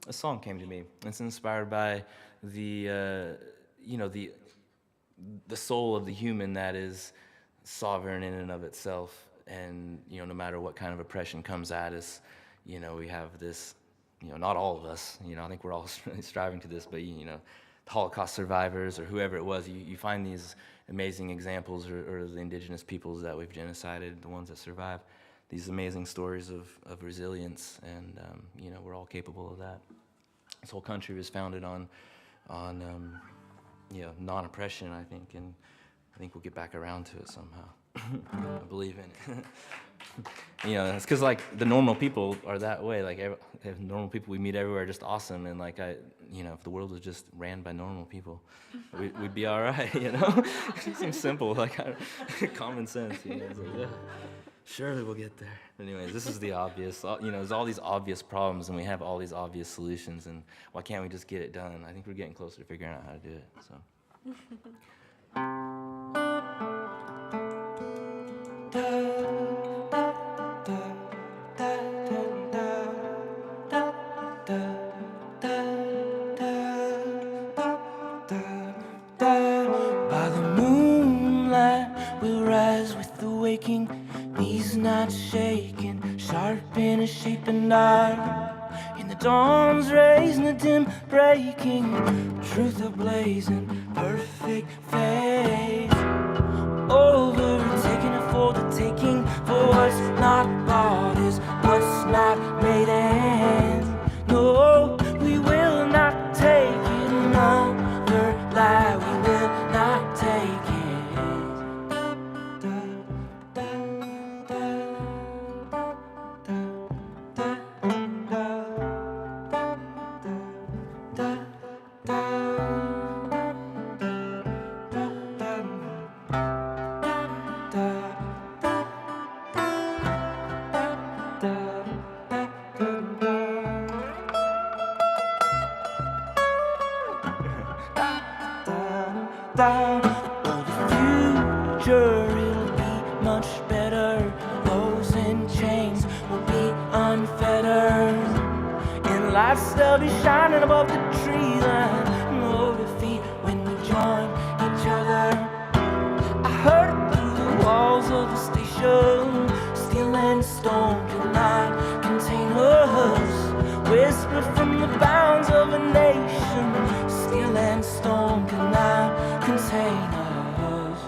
a song came to me. It's inspired by the soul of the human that is sovereign in and of itself, and no matter what kind of oppression comes at us, we have this. Not all of us, I think we're all striving to this, but, the Holocaust survivors or whoever it was, you find these amazing examples, or the indigenous peoples that we've genocided, the ones that survive, these amazing stories of resilience, and, we're all capable of that. This whole country was founded on non-oppression, I think, and I think we'll get back around to it somehow. I believe in it. It's because like the normal people are that way. Like normal people we meet everywhere are just awesome, and like if the world was just ran by normal people, we'd be all right. It seems simple, like common sense. It's like, yeah, surely we'll get there. Anyways, this is the obvious. There's all these obvious problems, and we have all these obvious solutions, and why can't we just get it done? I think we're getting closer to figuring out how to do it. So. By the moonlight, we'll rise with the waking, knees not shaking, sharp in a shape and art. In the dawn's rays and the dim breaking, truth ablazing, perfect faith. Overtaking it for the taking, for what's not bought is what's not made. And no, we will not take it, another lie, we will not take it. But the future, it'll be much better. Those in chains will be unfettered. In lights they'll be shining above the tree line. No defeat when we join each other. I heard it through the walls of the station. Steel and stone cannot contain us. Whispered from the bounds of a nation. Steel and stone cannot contain us.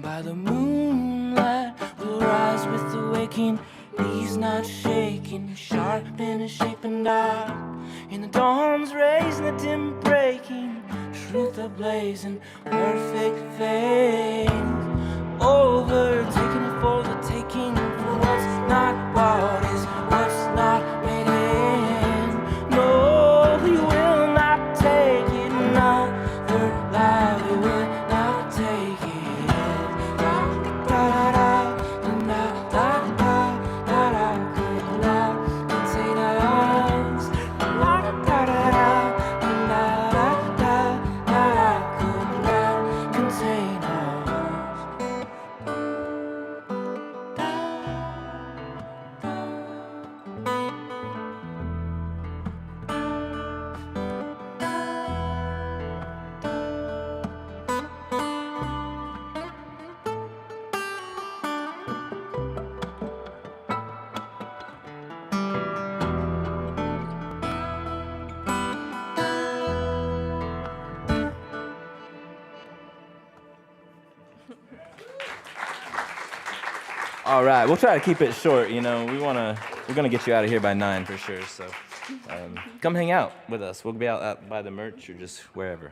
By the moonlight, we'll rise with the waking, knees not shaking, sharp in a shape and dark. In the dawn's rays and the dim breaking, truth ablazing, perfect faith. Overtaking it for the taking, for what's not bought is what's not made in. No, we will not take it, another lie, we will not take it. All right, we'll try to keep it short. We're gonna get you out of here by 9 for sure. So, come hang out with us. We'll be out by the merch or just wherever.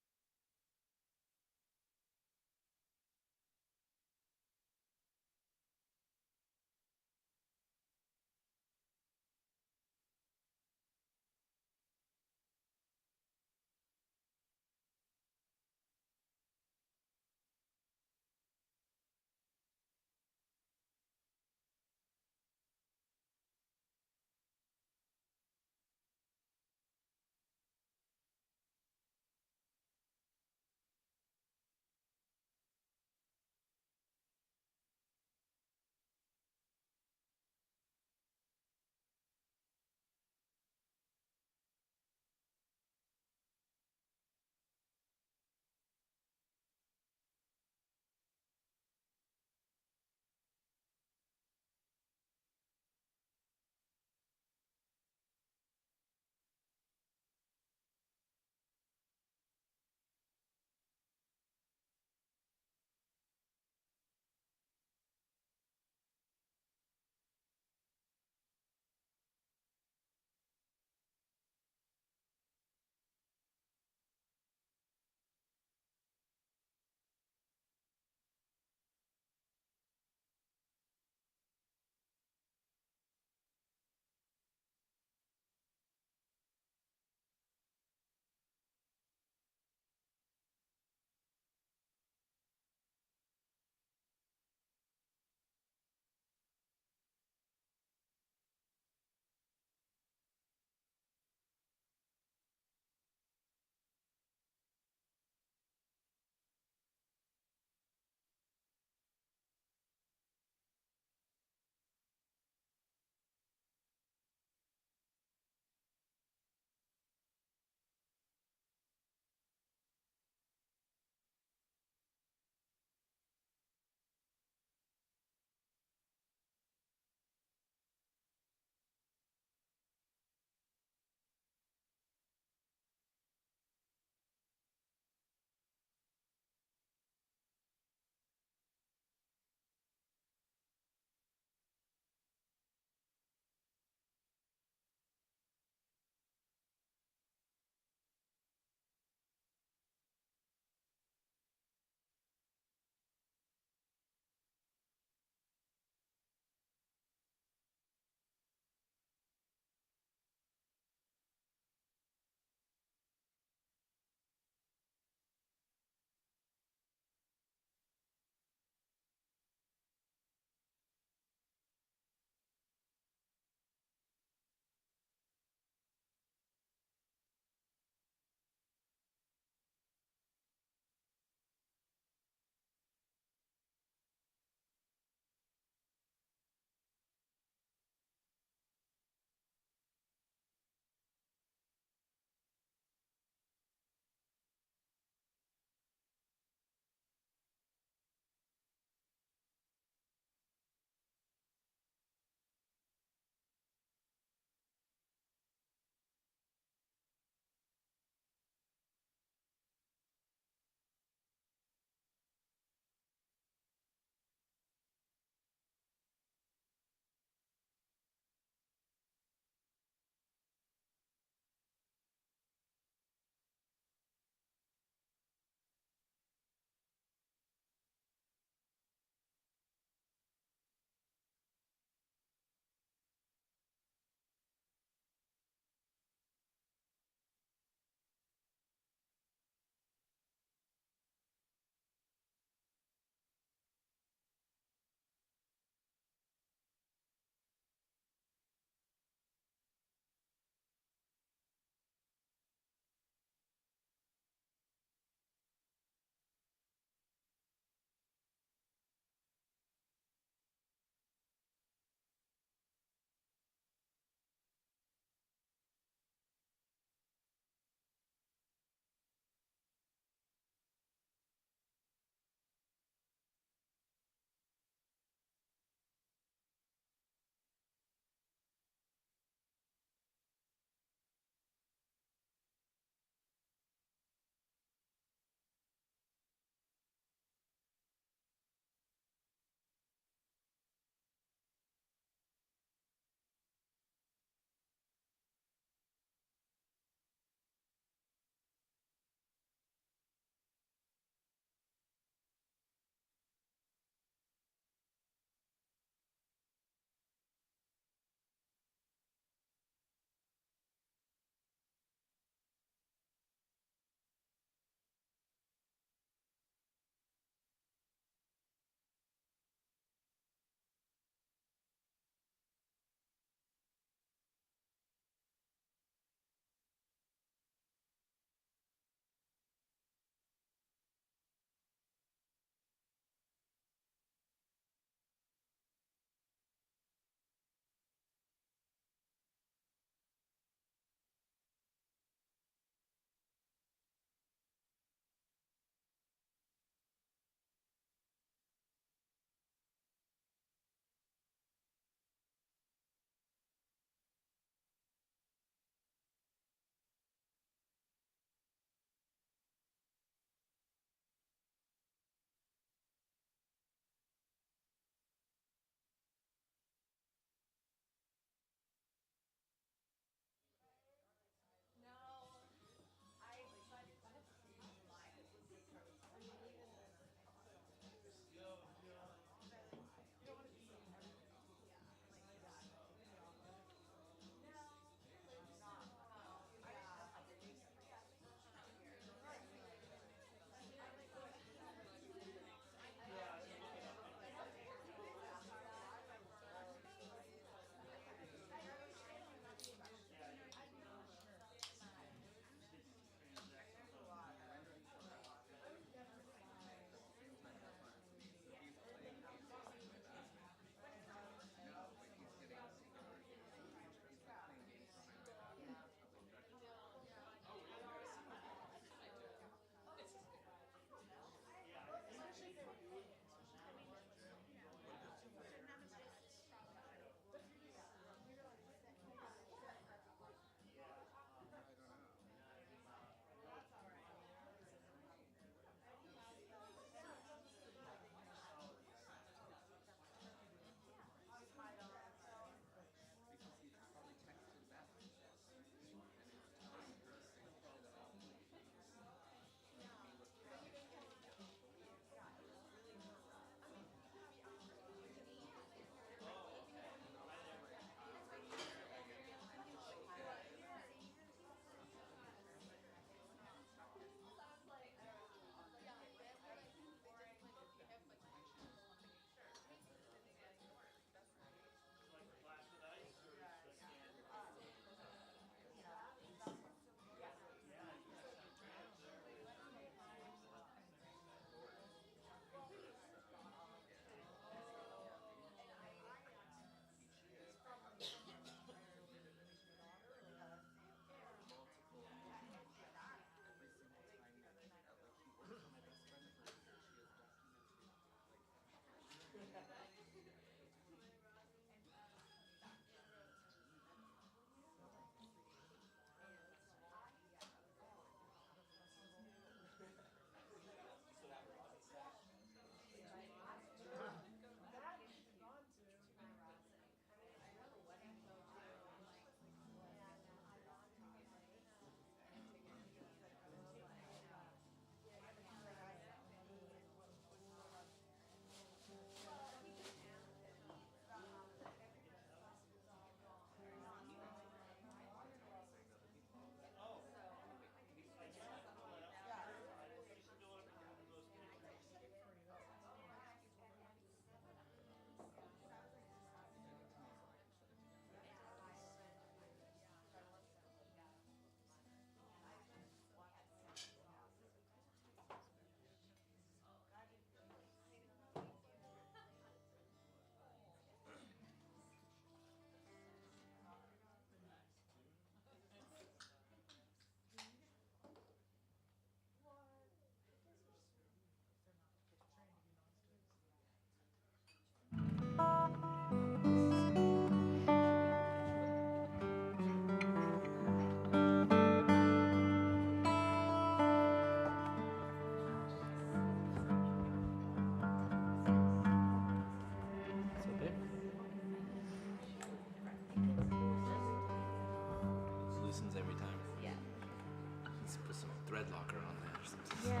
thread locker on there or something. Yeah.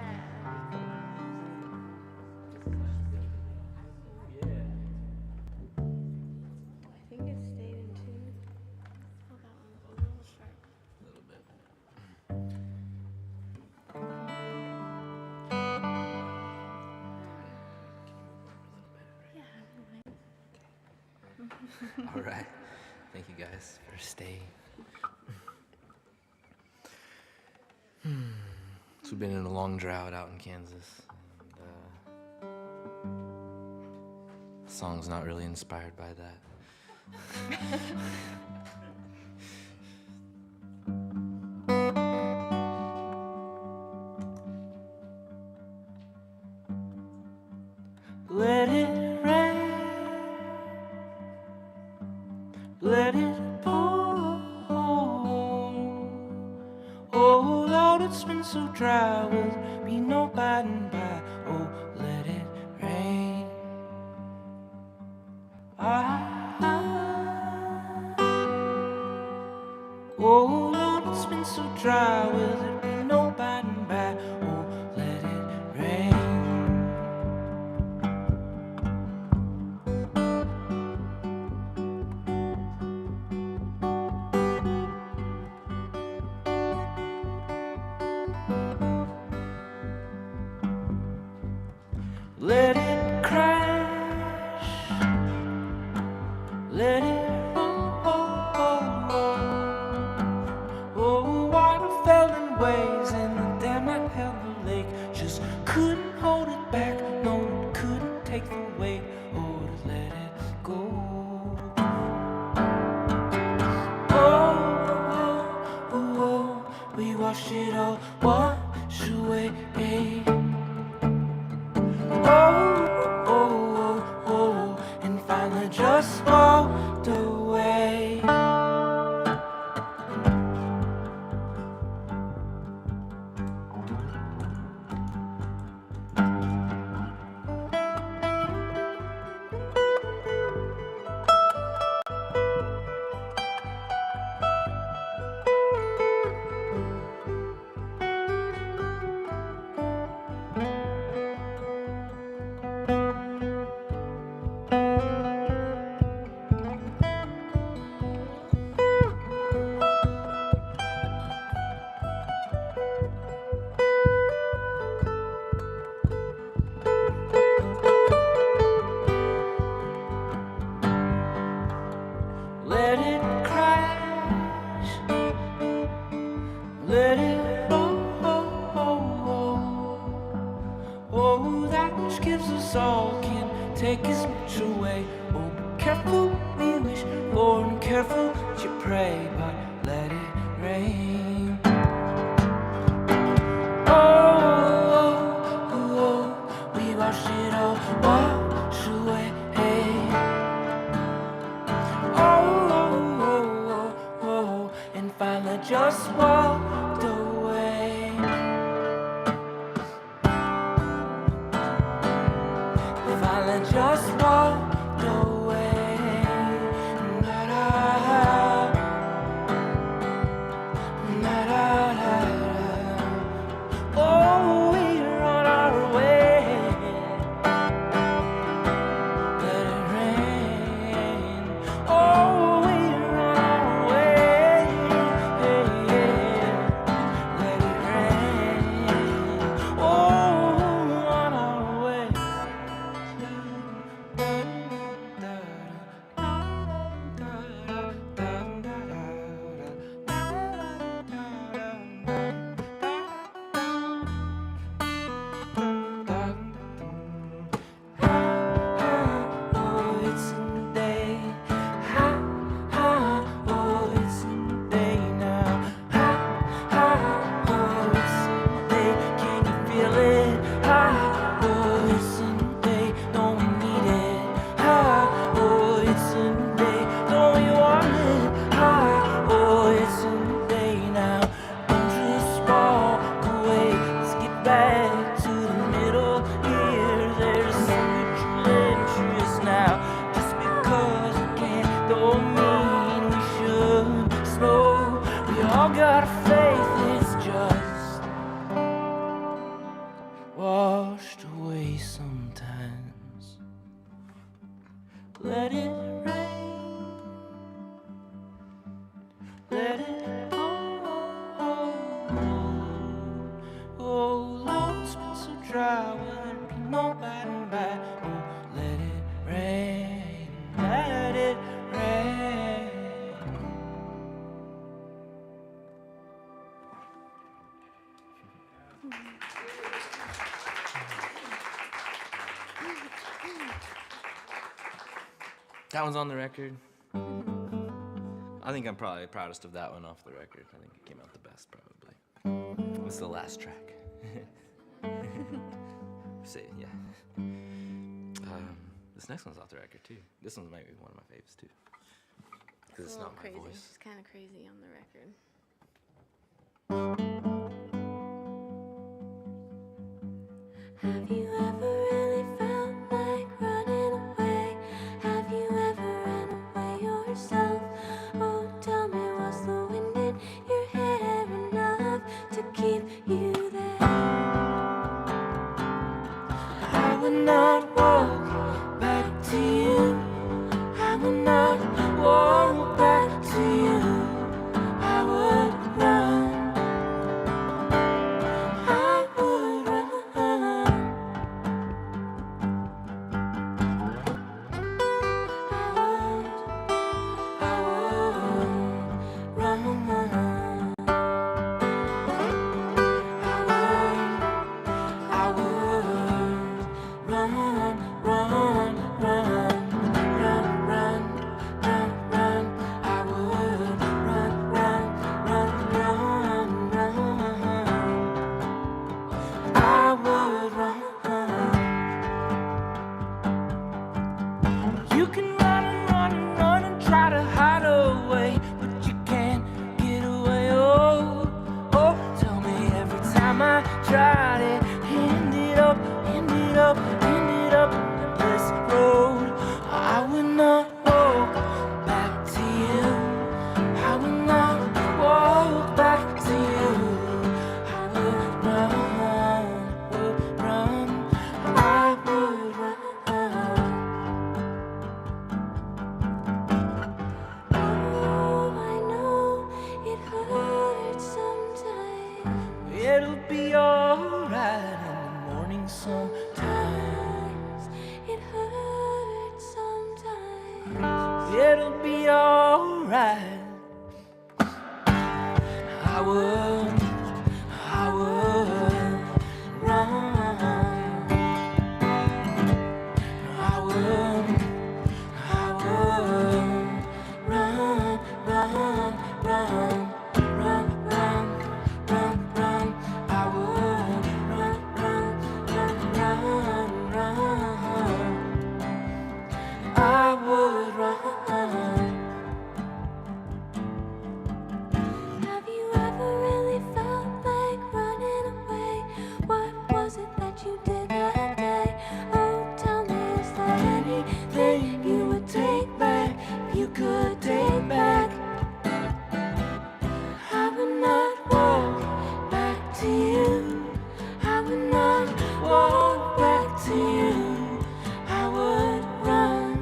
I think it stayed in tune. Oh, that one's a little sharp. A little bit. Yeah, All right. Thank you guys for staying. So we've been in a long drought out in Kansas. And, the song's not really inspired by that. Let it rain, let it pour. Oh Lord, it's been so dry, will be no biting by. Oh, let it rain. Oh Lord, it's been so dry, will there be no biting by. Oh, let it rain. Let it crash, let it roll. Oh, water fell in waves and the dam that held the lake just couldn't hold it back. No, it couldn't take the weight. Oh, to let it go. Oh, we washed it all, wash away. And finally just walked away. Let it crash, let it roll. Oh, that which gives us all can take as much away. Oh, be careful we wish for and careful that you pray, but let it rain. We wash it all, wash away. And finally just walked away. Finally just walked away. Da-da, da-da. Oh, we're on our way. Let it rain. Oh, we're on our way. Let it rain. Oh, on our way. Oh, it's a day. Oh, it's a day now. Oh, it's a day. Can you feel it? Oh, it's a day. Don't we need it? Oh, it's a day. Don't we want it? Oh, it's a day now. Don't just walk away. Let's get back to the middle here. There's mutual interest now. Just because we can't don't mean we should slow. We all got faith. It's just old load's been so dry, will there be no bad and bad? Oh, let it rain, let it rain. That one's on the record. I think I'm probably proudest of that one off the record. I think it came out the best, probably. It's the last track. Say, yeah. This next one's off the record, too. This one might be one of my faves, too. Because it's not my crazy. voice. She's kind of crazy on the record. Have you ever really felt like running away? Have you ever run away yourself? Oh, tell me, was the wind in your hair enough to keep you there? I would not walk back to you. I would not walk back to you. I would run. I would run. I would run. I would run, run, run, run, run, run, run. I would run, run, run, run, run. I would run. You can run and run and run and try to hide away, but you can't get away. Oh, oh, tell me every time I tried it, ended up in this road. I would not walk back to you. I would not walk back to you. I would run, I would run. Oh, I know it hurts sometimes. It'll be alright in the morning sometimes. It hurts sometimes. It'll be alright. I would run. I would run, run, run, run, run, run, run. I would run, run, run, run, run. I would run. Have you ever really felt like running away? What was it that you did that day? Oh, tell me, is there anything you would take back? If you could take back. I would not walk back to you. I would not walk back to you. I would run.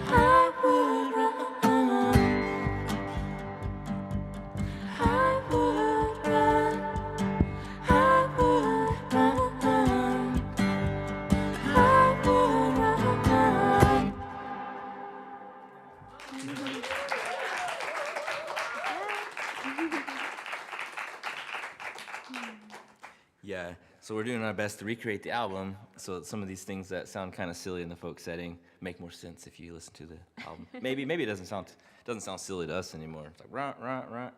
I would run. I would run. I would run. I would run. Yeah, so we're doing our best to recreate the album so that some of these things that sound kind of silly in the folk setting make more sense if you listen to the album. Maybe it doesn't sound silly to us anymore. It's like rah rah rah.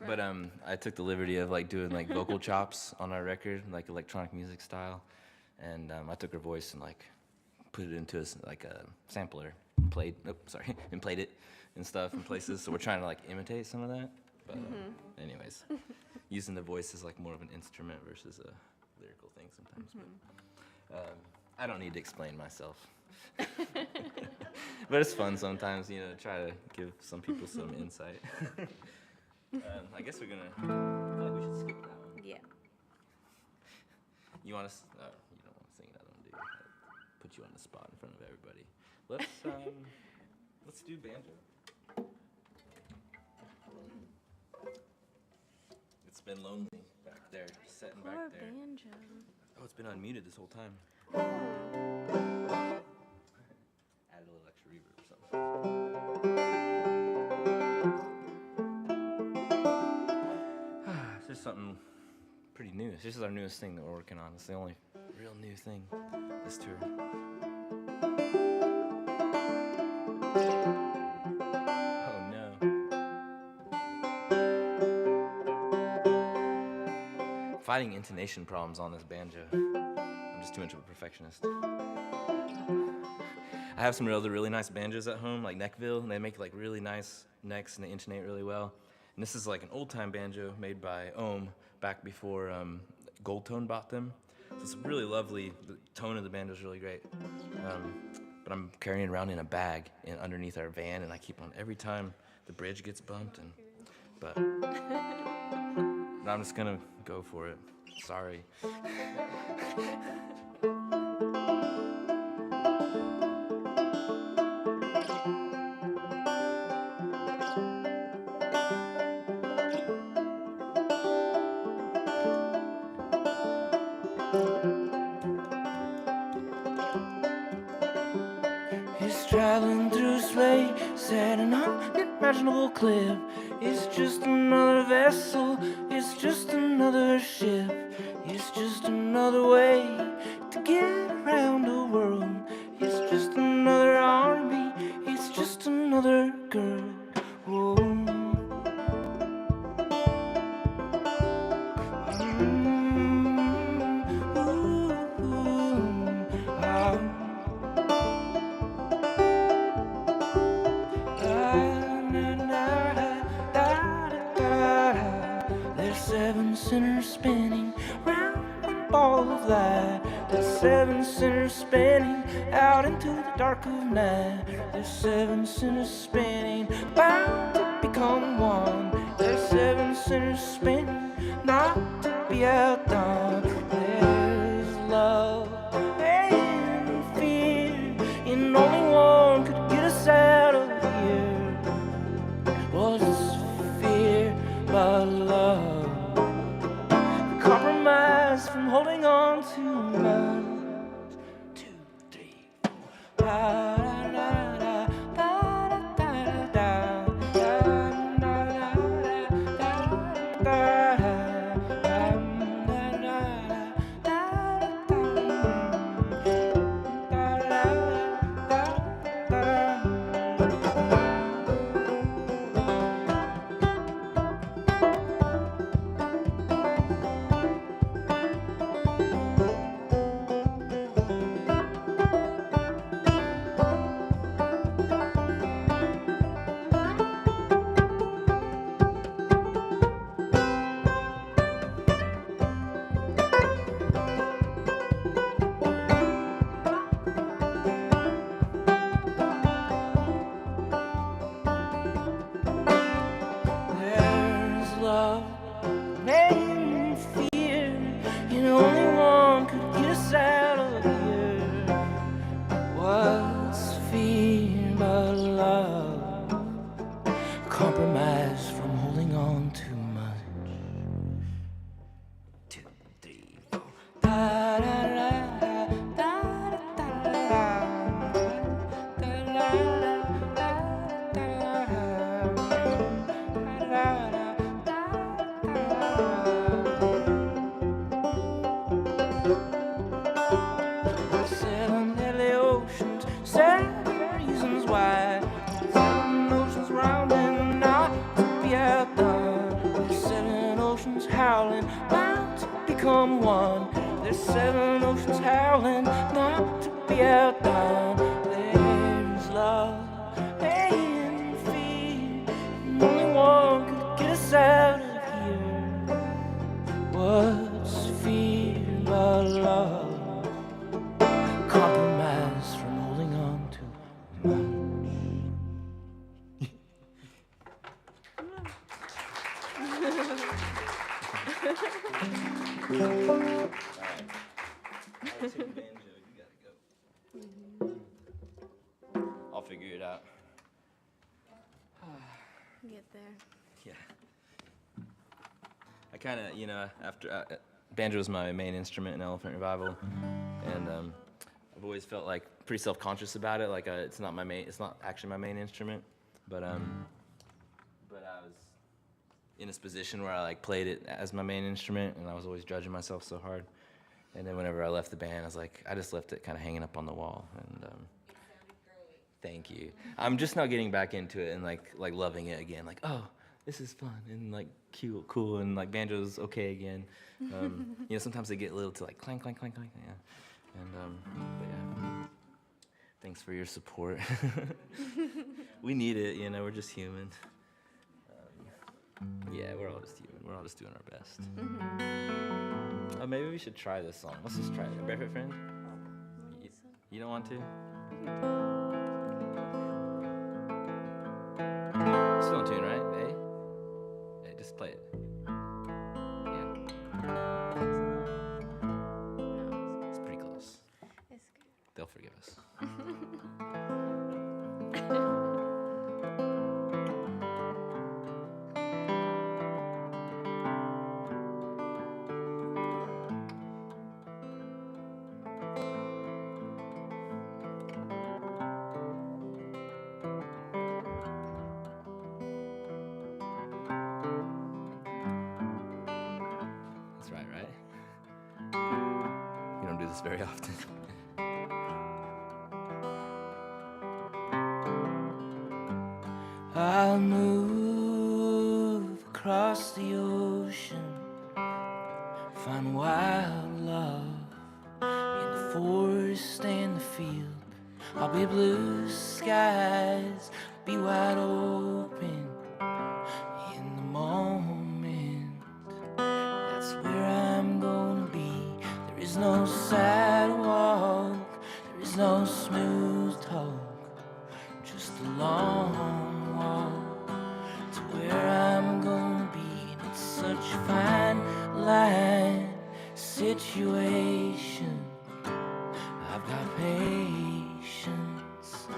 But I took the liberty of like doing like vocal chops on our record, like electronic music style, and I took her voice and like put it into like a sampler, and played it and stuff in places. So we're trying to like imitate some of that. But anyways, using the voice is like more of an instrument versus a lyrical thing sometimes. But I don't need to explain myself. But it's fun sometimes, you know, to try to give some people some insight. I guess I feel like we should skip that one. Yeah. You want to? You don't want to sing another one, do you? I'll put you on the spot in front of everybody. Let's do banjo. been lonely back there, sitting Poor back there. banjo. Oh, it's been unmuted this whole time. Oh. Add a little extra reverb or something. It's just something pretty new. This is our newest thing that we're working on. It's the only real new thing this tour. Oh no. Fighting intonation problems on this banjo. I'm just too much of a perfectionist. I have some other really nice banjos at home, like Neckville, and they make like really nice necks and they intonate really well. And this is like an old-time banjo made by Ohm back before Gold Tone bought them. So it's really lovely. The tone of the banjo is really great. But I'm carrying it around in a bag underneath our van, and I keep on every time the bridge gets bumped. But I'm just gonna go for it. Sorry. He's traveling through space at an unimaginable clip. It's just another vessel, it's just another ship. It's just another way to get around the world. It's just another army, it's just another girl. Whoa. There's 7 sinners spinning round a ball of light. There's 7 sinners spinning out into the dark of night. There's 7 sinners spinning, bound to become one. There's 7 sinners spinning, not to be outdone. There's love and fear, and only one could get us out of here. What's fear but love? Compromise from holding on too much. 2, 3, 4. There's love and fear, and only one could get us out of here. What's fear but love? Compromise from holding on too much. 2, 3, 4. Seven deadly oceans, 7 reasons why. 7 oceans round and not to be outdone. There's 7 oceans howling, bound to become one. There's 7 oceans howling, not to be outdone. There's love and fear, and only one could get us out of here. What's fear but love? Compromise from holding on too much. I'll figure it out. Get there. Yeah. I kind of, after banjo was my main instrument in Elephant Revival, and I've always felt like pretty self-conscious about it. Like it's not actually my main instrument, but I was in this position where I like played it as my main instrument, and I was always judging myself so hard. And then whenever I left the band, I just left it kind of hanging up on the wall. And It sounded great. thank you. I'm just now getting back into it and like loving it again. Like, oh, this is fun and like cool, and like banjo's okay again. Sometimes they get a little to like clank, clank, clank, clank. Yeah. And but yeah. Thanks for your support. We need it. We're just human. Yeah, we're all just human. We're all just doing our best. Maybe we should try this song. Let's just try it. Barefoot Friend? You don't want to? Still in tune, right? Hey? Hey, just play it. Yeah. It's pretty close. It's good. They'll forgive us. Very often. I'll move across the ocean, find wild love in the forest and the field. I'll be blue skies, be wide open in the moment. That's where I'm gonna be. There is no sidewalk, there is no smooth talk, just a long walk to where I'm gonna be. And it's such a fine line situation. I've got patience,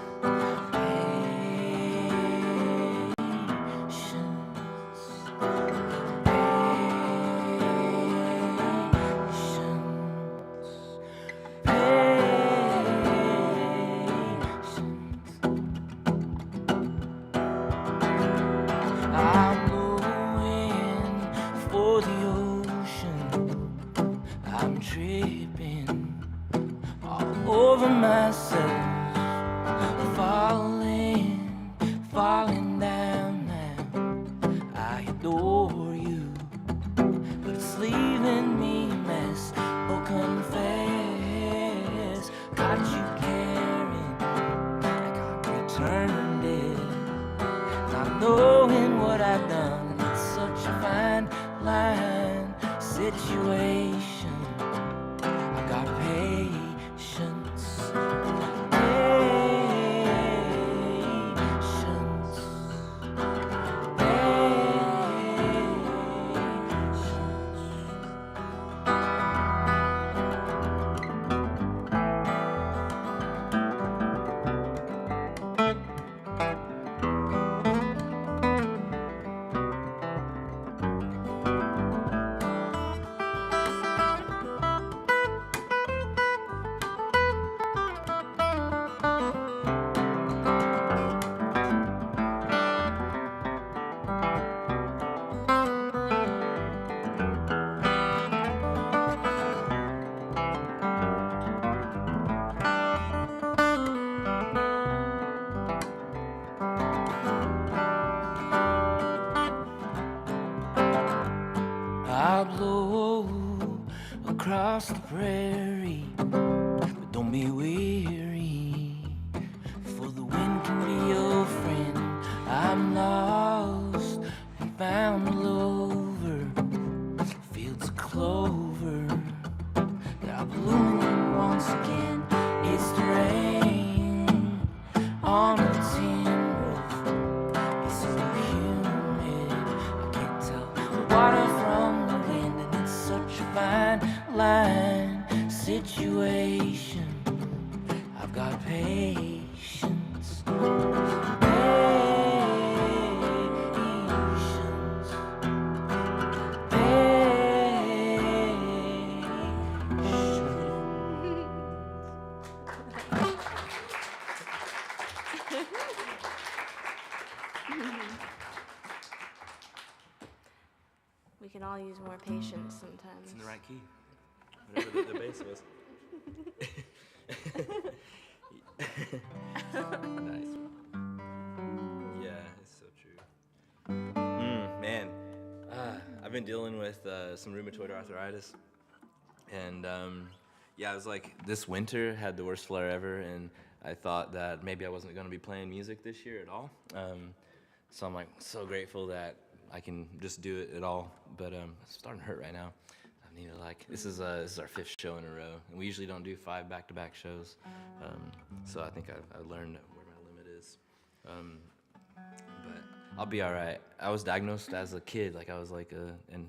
I'm going for the ocean. I'm tripping all over myself, falling down now. I adore you, but it's leaving me a mess. Oh, confess, got you caring, I got returned it. Not knowing what I've done, and it's such a fine line situation. I got patience, patience, I'll blow across the prairie, but don't be weary, for the wind can be your friend. I'm lost and found all over fields of clover. They're blooming once again. It's the rain on a tin roof. It's so humid, I can't tell the water from the wind, and it's such a fine line situation. I've got patience, patience, patience. impatient sometimes. It's in the right key. Whatever the bass was. Nice. Yeah, it's so true. Man, I've been dealing with some rheumatoid arthritis, and yeah, it was like this winter had the worst flare ever, and I thought that maybe I wasn't going to be playing music this year at all. So I'm like so grateful that I can just do it at all, but it's starting to hurt right now. I need to this is our 5th show in a row, and we usually don't do 5 back-to-back shows. So I think I learned where my limit is. But I'll be all right. I was diagnosed as a kid, I was and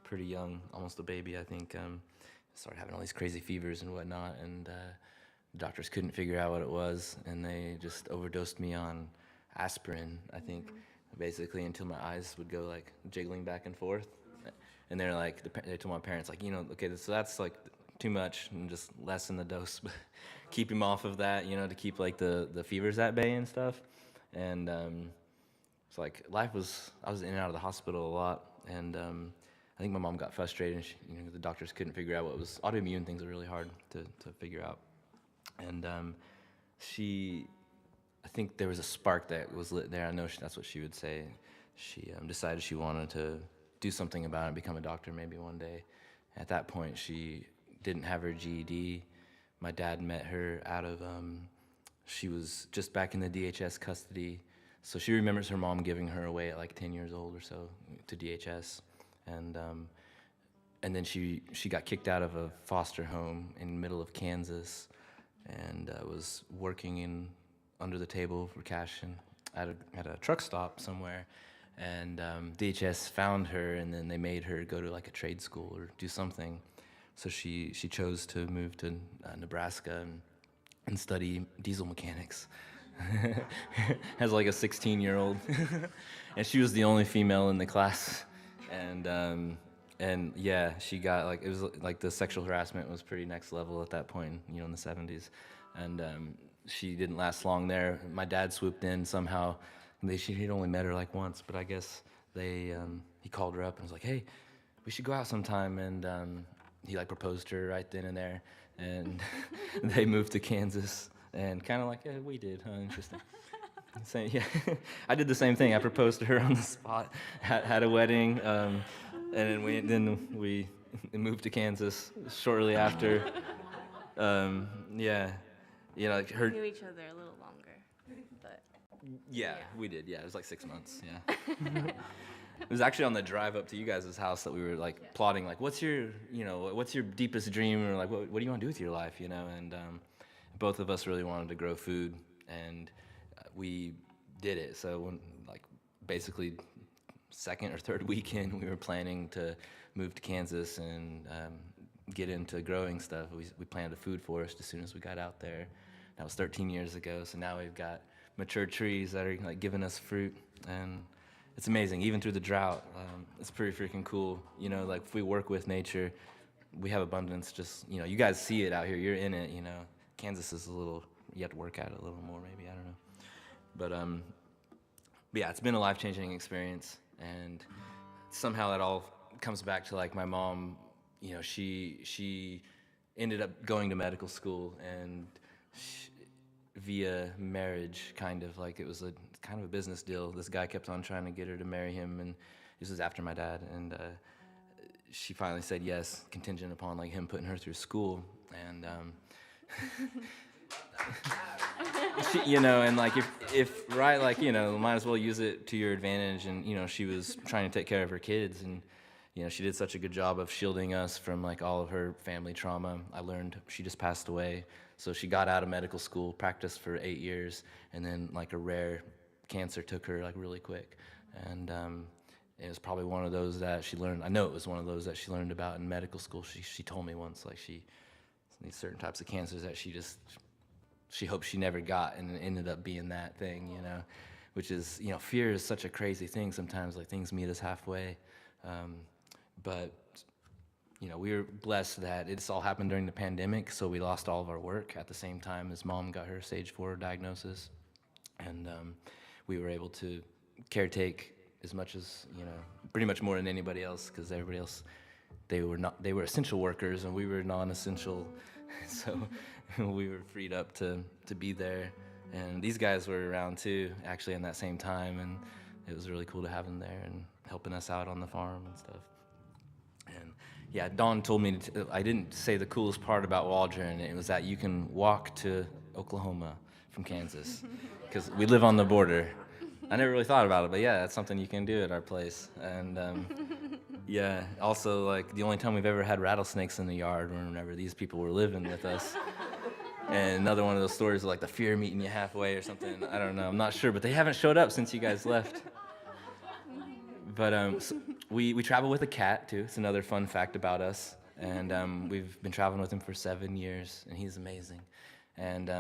pretty young, almost a baby, I think. Started having all these crazy fevers and whatnot, and doctors couldn't figure out what it was, and they just overdosed me on aspirin, I think, basically until my eyes would go jiggling back and forth. And they're they told my parents, okay, so that's too much, and just lessen the dose, keep him off of that, to keep the fevers at bay and stuff. And it's I was in and out of the hospital a lot, and I think my mom got frustrated, and the doctors couldn't figure out what was autoimmune things are really hard to figure out. And I think there was a spark that was lit there. I know that's what she would say. She decided she wanted to do something about it, become a doctor maybe one day. At that point, she didn't have her GED. My dad met her out of, she was just back in the DHS custody. So she remembers her mom giving her away at 10 years old or so to DHS. And then she got kicked out of a foster home in the middle of Kansas, and was working under the table for cash at a truck stop somewhere. And DHS found her, and then they made her go to a trade school or do something. So she chose to move to Nebraska and study diesel mechanics. As a 16-year-old, and she was the only female in the class. And yeah, she got it was the sexual harassment was pretty next level at that point, in the 70s, and she didn't last long there. My dad swooped in somehow. He'd only met her once, but I guess he called her up and was like, "Hey, we should go out sometime." And he proposed to her right then and there, and they moved to Kansas, and kind of yeah, we did, huh? Interesting. Same, yeah. I did the same thing. I proposed to her on the spot, had a wedding, and then we moved to Kansas shortly after. Yeah, her. We knew each other a little longer, but. Yeah, we did. Yeah, it was 6 months. Yeah. It was actually on the drive up to you guys' house that we were plotting what's your deepest dream, or what do you want to do with your life, and both of us really wanted to grow food, and we did it. So when basically second or third weekend, we were planning to move to Kansas and get into growing stuff. We planned a food forest as soon as we got out there. That was 13 years ago. So now we've got mature trees that are giving us fruit, and it's amazing. Even through the drought, it's pretty freaking cool. If we work with nature, we have abundance. Just you guys see it out here. You're in it. Kansas is you have to work at it a little more, maybe. I don't know. But yeah, it's been a life-changing experience, and somehow that all comes back to my mom. She ended up going to medical school, and via marriage, kind of it was kind of a business deal. This guy kept on trying to get her to marry him, and this was after my dad, and she finally said yes, contingent upon him putting her through school, and she, and if right, might as well use it to your advantage. And she was trying to take care of her kids, and she did such a good job of shielding us from all of her family trauma. I learned she just passed away, so she got out of medical school, practiced for 8 years, and then a rare cancer took her really quick. And it was probably one of those that she learned. I know it was one of those that she learned about in medical school. She told me once these certain types of cancers that she hoped she never got, and it ended up being that thing, which is, fear is such a crazy thing sometimes. Things meet us halfway. But we were blessed that it's all happened during the pandemic, so we lost all of our work at the same time as Mom got her stage 4 diagnosis. And we were able to caretake as much as, pretty much more than anybody else, because everybody else, they were essential workers and we were non-essential. So we were freed up to be there. And these guys were around too, actually, in that same time, and it was really cool to have them there and helping us out on the farm and stuff. And yeah, Dawn told me, I didn't say the coolest part about Waldron, it was that you can walk to Oklahoma from Kansas, because we live on the border. I never really thought about it, but yeah, that's something you can do at our place. And yeah, also, like, the only time we've ever had rattlesnakes in the yard was whenever these people were living with us. And another one of those stories of, like, the fear meeting you halfway or something. I don't know, I'm not sure, but they haven't showed up since you guys left. But so we travel with a cat too. It's another fun fact about us. And we've been traveling with him for 7 years, and he's amazing. And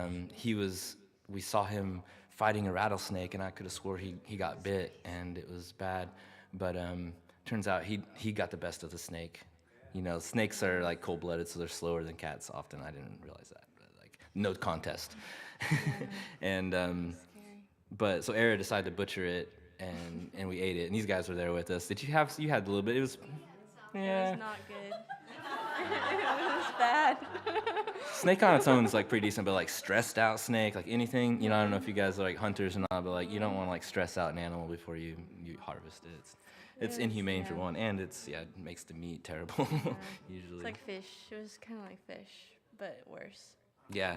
we saw him fighting a rattlesnake, and I could have swore he got bit, and it was bad. But turns out he got the best of the snake. Snakes are like cold-blooded, so they're slower than cats often. I didn't realize that. But, like, no contest. And but so Aera decided to butcher it, and we ate it. And these guys were there with us. You had a little bit. It was It was not good. It was bad. Snake on its own is like pretty decent, but like stressed out snake, like anything, I don't know if you guys are like hunters or not, but like you don't want to like stress out an animal before you harvest it. It's inhumane for one, and it makes the meat terrible usually. It's like fish. It was kind of like fish, but worse. Yeah.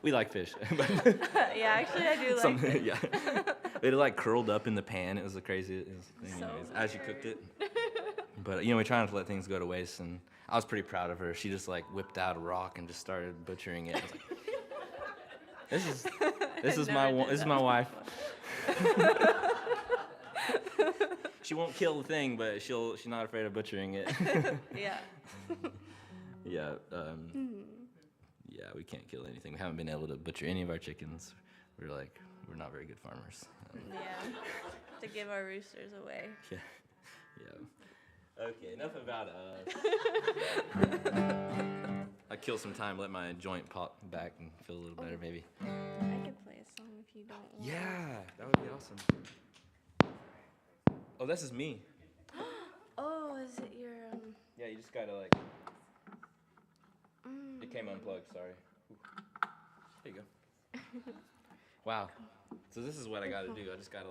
We like fish. Yeah, actually I do like fish. Yeah. It like curled up in the pan. It was the craziest thing So as you cooked it. But we try not to let things go to waste, and I was pretty proud of her. She just like whipped out a rock and just started butchering it. I was like, this is my wife. She won't kill the thing, but she's not afraid of butchering it. Yeah. Yeah. Yeah, we can't kill anything. We haven't been able to butcher any of our chickens. We're not very good farmers. Yeah. To give our roosters away. Yeah. Yeah. Okay, enough about us. I kill some time, let my joint pop back and feel a little better, maybe. I could play a song if you don't want. Yeah, that would be awesome. Oh, this is me. Oh, is it your Yeah, you just gotta like. It came unplugged. Sorry. There you go. Wow. So this is what I gotta do. I just gotta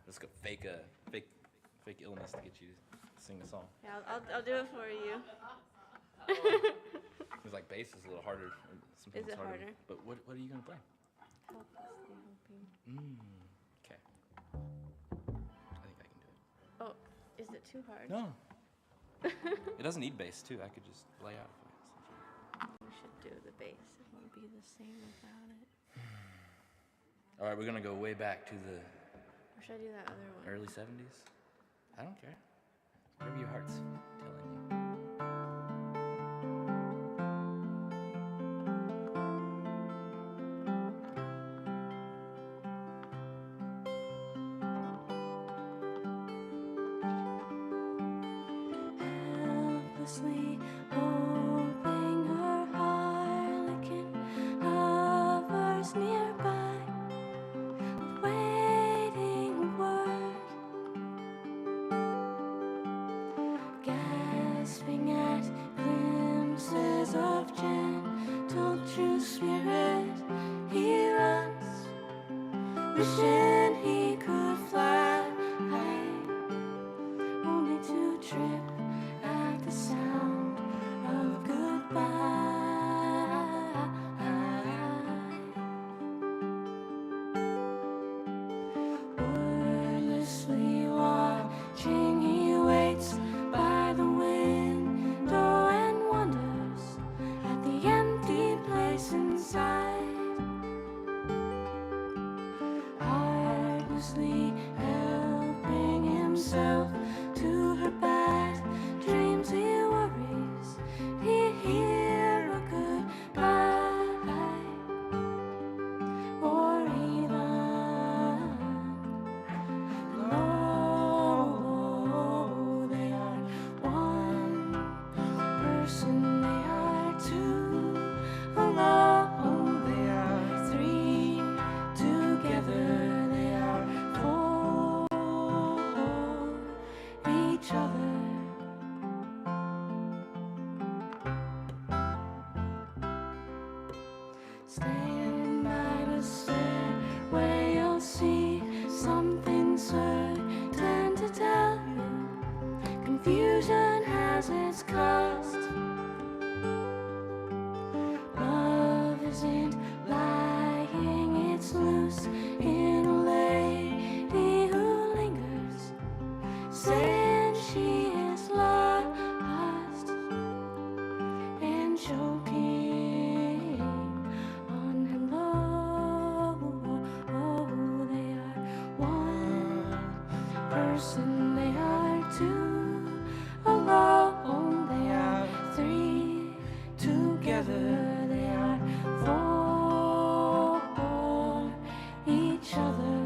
let's go fake illness to get you to sing a song. Yeah, I'll do it for you. It's like bass is a little harder. Sometimes Is it it's harder? But what are you gonna play? Hopelessly hoping. Okay. I think I can do it. Oh, is it too hard? No. It doesn't need bass too. I could just lay out. We should do the bass. It won't be the same without it. All right, we're gonna go way back to the Or should I do that other one? early 70s. I don't care. Whatever your heart's telling you. Helplessly hoping her harlequin hovers nearby, awaiting word, gasping at glimpses of gentle true spirit. He runs, wishing he could fly, only to trip at the sound of goodbye. Wordlessly watching, he waits by the window and wonders at the empty place inside. Heartlessly helping himself to her bad dreams, he worries he hear a goodbye, or even though they are one person, they are two alone, they are three together, they confusion has its cost. Love isn't lying, it's loose in a lady who lingers, saying she is lost and choking on hello. They are one person, they are two alone, they are three together, they are for each other.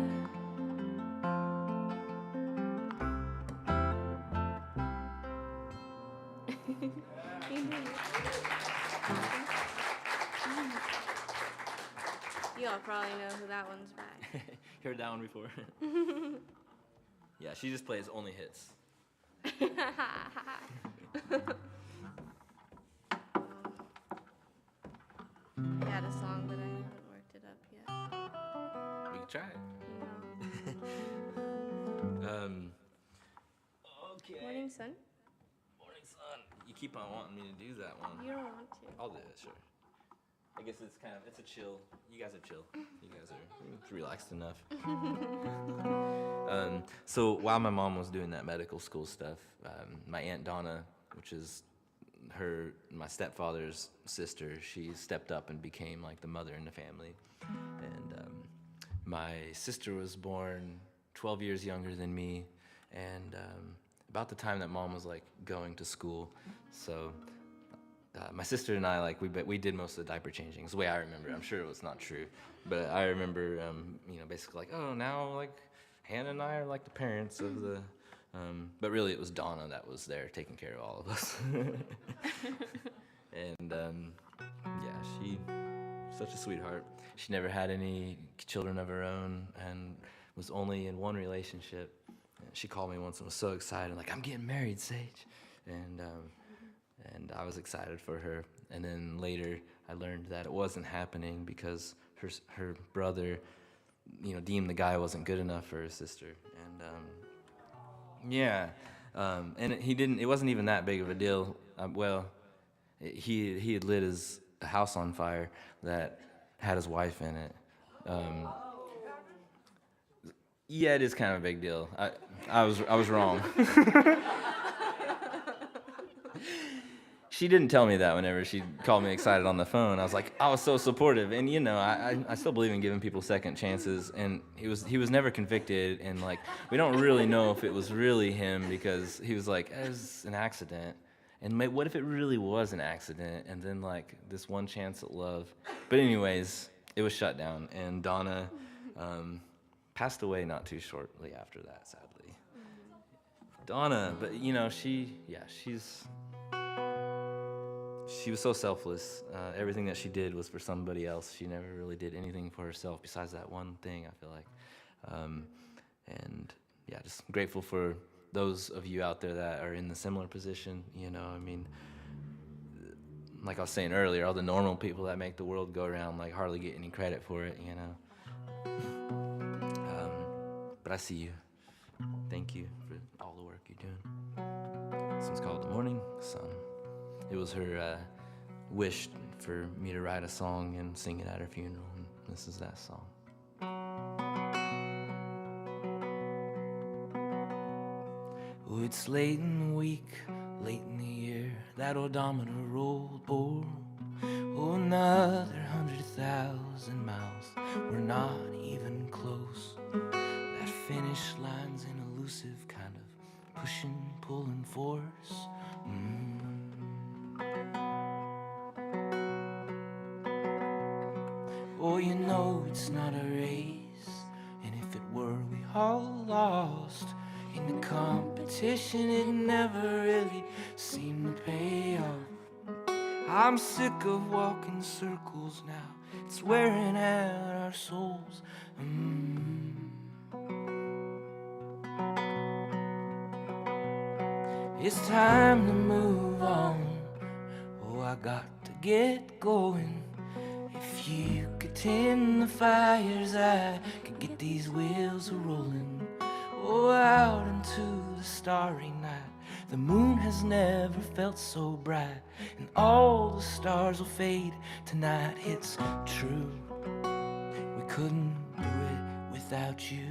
You all probably know who that one's by. Heard that one before? Yeah, she just plays only hits. I had a song, but I haven't worked it up yet. We can try it. No. Okay. Morning, sun. Morning, sun. You keep on wanting me to do that one. You don't want to. I'll do it, sure. I guess it's a chill. You guys are chill. You guys are relaxed enough. So while my mom was doing that medical school stuff, my Aunt Donna, which is my stepfather's sister, she stepped up and became like the mother in the family. And my sister was born 12 years younger than me, and about the time that mom was like going to school. So my sister and I, like, we did most of the diaper changing. It's the way I remember. I'm sure it was not true, but I remember, basically like, oh, now like Hannah and I are like the parents of the. But really, it was Donna that was there taking care of all of us. And yeah, she such a sweetheart. She never had any children of her own and was only in one relationship. And she called me once and was so excited, like, I'm getting married, Sage. And I was excited for her. And then later, I learned that it wasn't happening because her brother, deemed the guy wasn't good enough for her sister. And and it wasn't even that big of a deal. He had lit his house on fire that had his wife in it. Yeah, it is kind of a big deal. I was wrong. She didn't tell me that whenever she called me excited on the phone. I was so supportive, and I still believe in giving people second chances. And he was never convicted, and like we don't really know if it was really him because he was like, it was an accident. And what if it really was an accident? And then like this one chance at love. But anyways, it was shut down, and Donna passed away not too shortly after that, sadly. Donna, but she was so selfless. Everything that she did was for somebody else. She never really did anything for herself besides that one thing, I feel like. And yeah, just grateful for those of you out there that are in the similar position. Like I was saying earlier, all the normal people that make the world go around like hardly get any credit for it, But I see you. Thank you for all the work you're doing. This one's called The Morning Sun. It was her wish for me to write a song and sing it at her funeral, and this is that song. Oh, it's late in the week, late in the year, that odometer rolled, oh, another 100,000 miles, we're not even close. That finish line's an elusive kind of pushing, pulling force. Oh, it's not a race, and if it were, we all lost. In the competition, it never really seemed to pay off. I'm sick of walking circles now, it's wearing out our souls. It's time to move on. Oh, I got to get going. If you could tend the fires, I could get these wheels a rolling. Oh, out into the starry night, The moon has never felt so bright, and all the stars will fade tonight. It's true, we couldn't do it without you.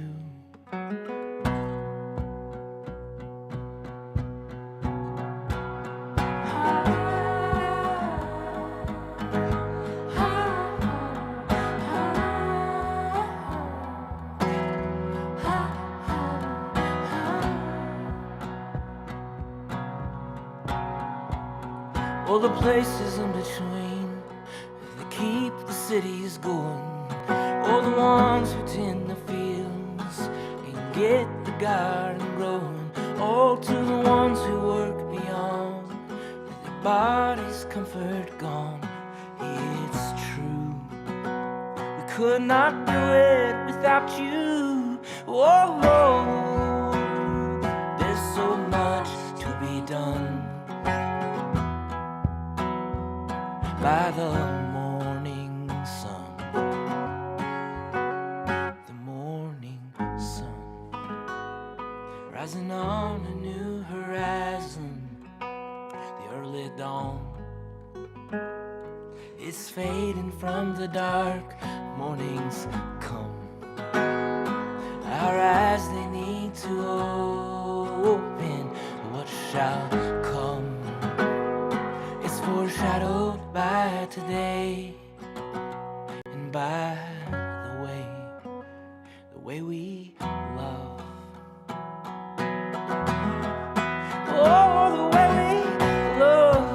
All the places in between that keep the cities going, all the ones who tend the fields and get the garden growing, all to the ones who work beyond, with their bodies' comfort gone. It's true, we could not do it without you. Whoa, there's so much to be done by the morning sun. The morning sun rising on a new horizon. The early dawn is fading from the dark. Mornings come, our eyes they need to open. What shall come is foreshadowed by today and by the way we love. Oh, the way we love.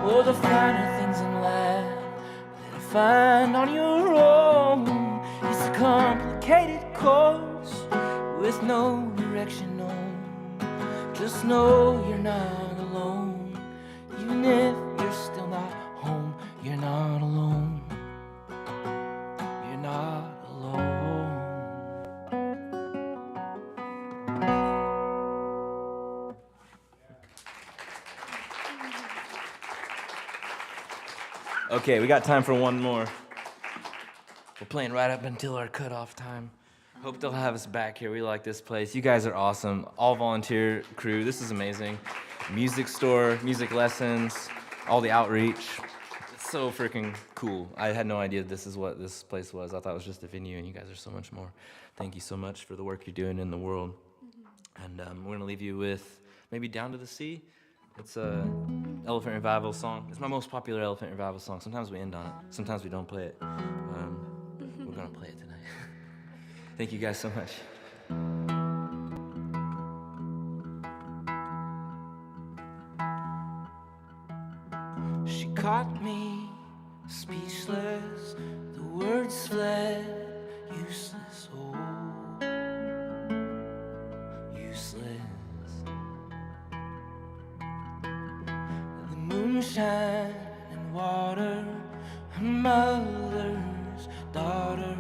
Oh, the finer things in life that I find on your own. It's a complicated course with no direction on. Just know you're not alone. Even if you're still not home, you're not alone. You're not alone. Okay, we got time for one more. We're playing right up until our cutoff time. Hope they'll have us back here. We like this place. You guys are awesome. All volunteer crew. This is amazing. Music store, music lessons, all the outreach. It's so freaking cool. I had no idea this is what this place was. I thought it was just a venue, and you guys are so much more. Thank you so much for the work you're doing in the world. And we're going to leave you with maybe Down to the Sea. It's a Elephant Revival song. It's my most popular Elephant Revival song. Sometimes we end on it. Sometimes we don't play it. We're going to play it tonight. Thank you guys so much. She caught me speechless. The words fled useless. Oh, useless. Moonshine and water, her mother's daughter,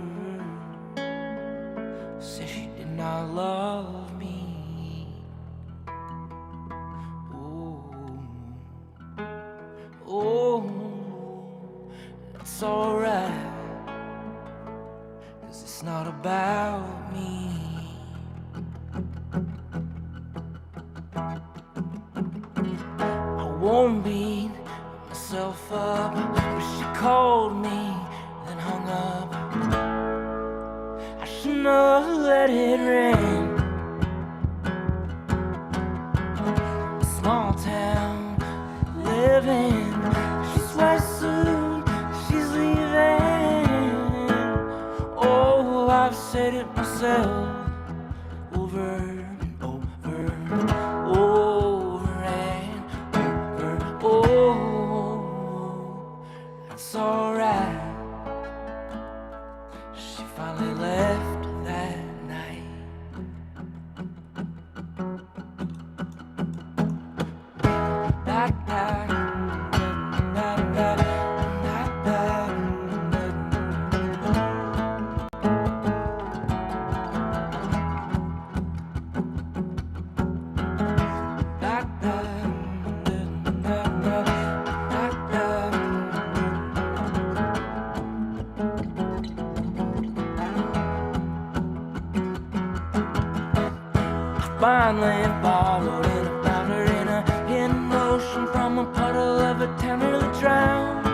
said she did not love me. Oh, it's alright, 'cause it's not about me. I won't beat myself up, but she called me, then hung up. I shouldn't have let it rain. A small town living, she's right soon, she's leaving. Oh, I've said it myself over and over, over and over. Oh, that's alright. She finally left that night. finally followed and I found her in a hidden ocean from a puddle of a town nearly drowned.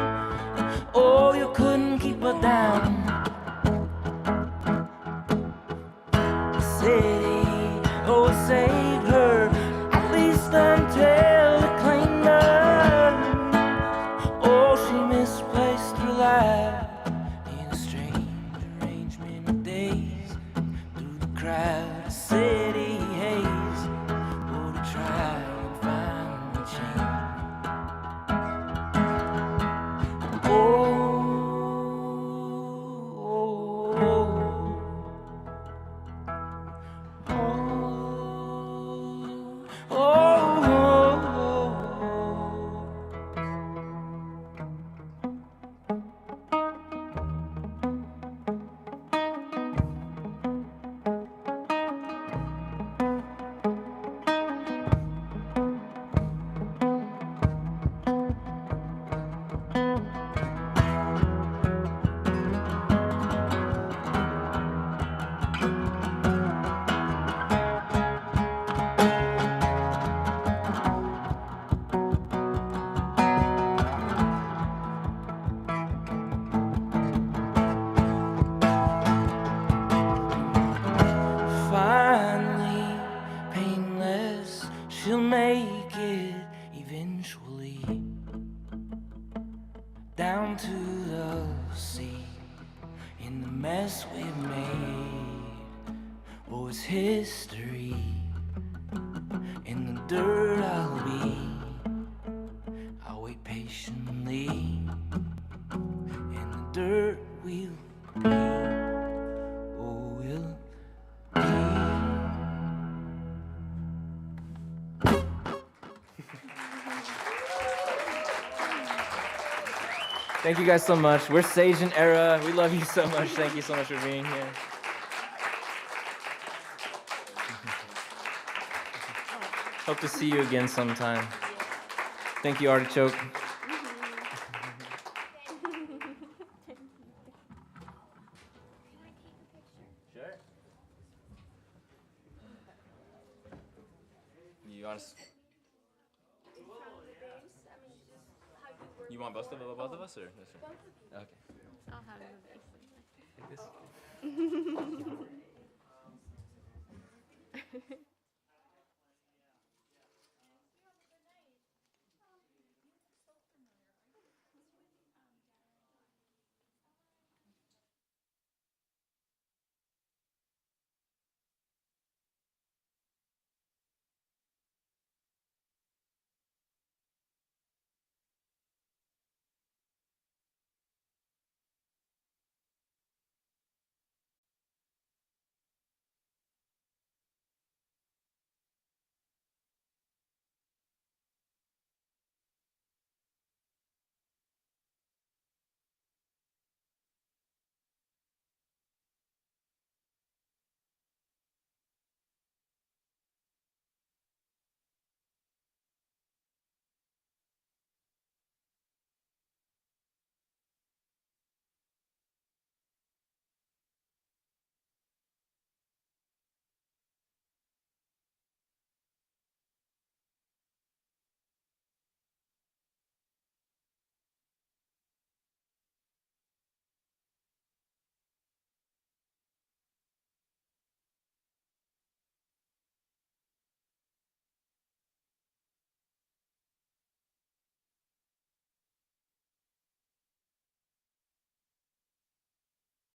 Oh, you couldn't keep her down. The city, oh, it saved her, at least until it claimed her. Oh, she misplaced her life in a strange arrangement of days through the crowd of city haze. Oh, to try and find the change. Oh, oh, oh, oh, oh, finally, painless, she'll make it eventually down to the sea. In the mess we've made, oh, it's history. In the dirt I'll be, I'll wait patiently. In the dirt we'll be, oh, we'll be. Thank you guys so much. We're Sage and Aera. We love you so much. Thank you so much for being here. Hope to see you again sometime. Thank you, Artichoke. Sure. You want us? You want both of us or this one? Okay. I'll have the bass. Like this?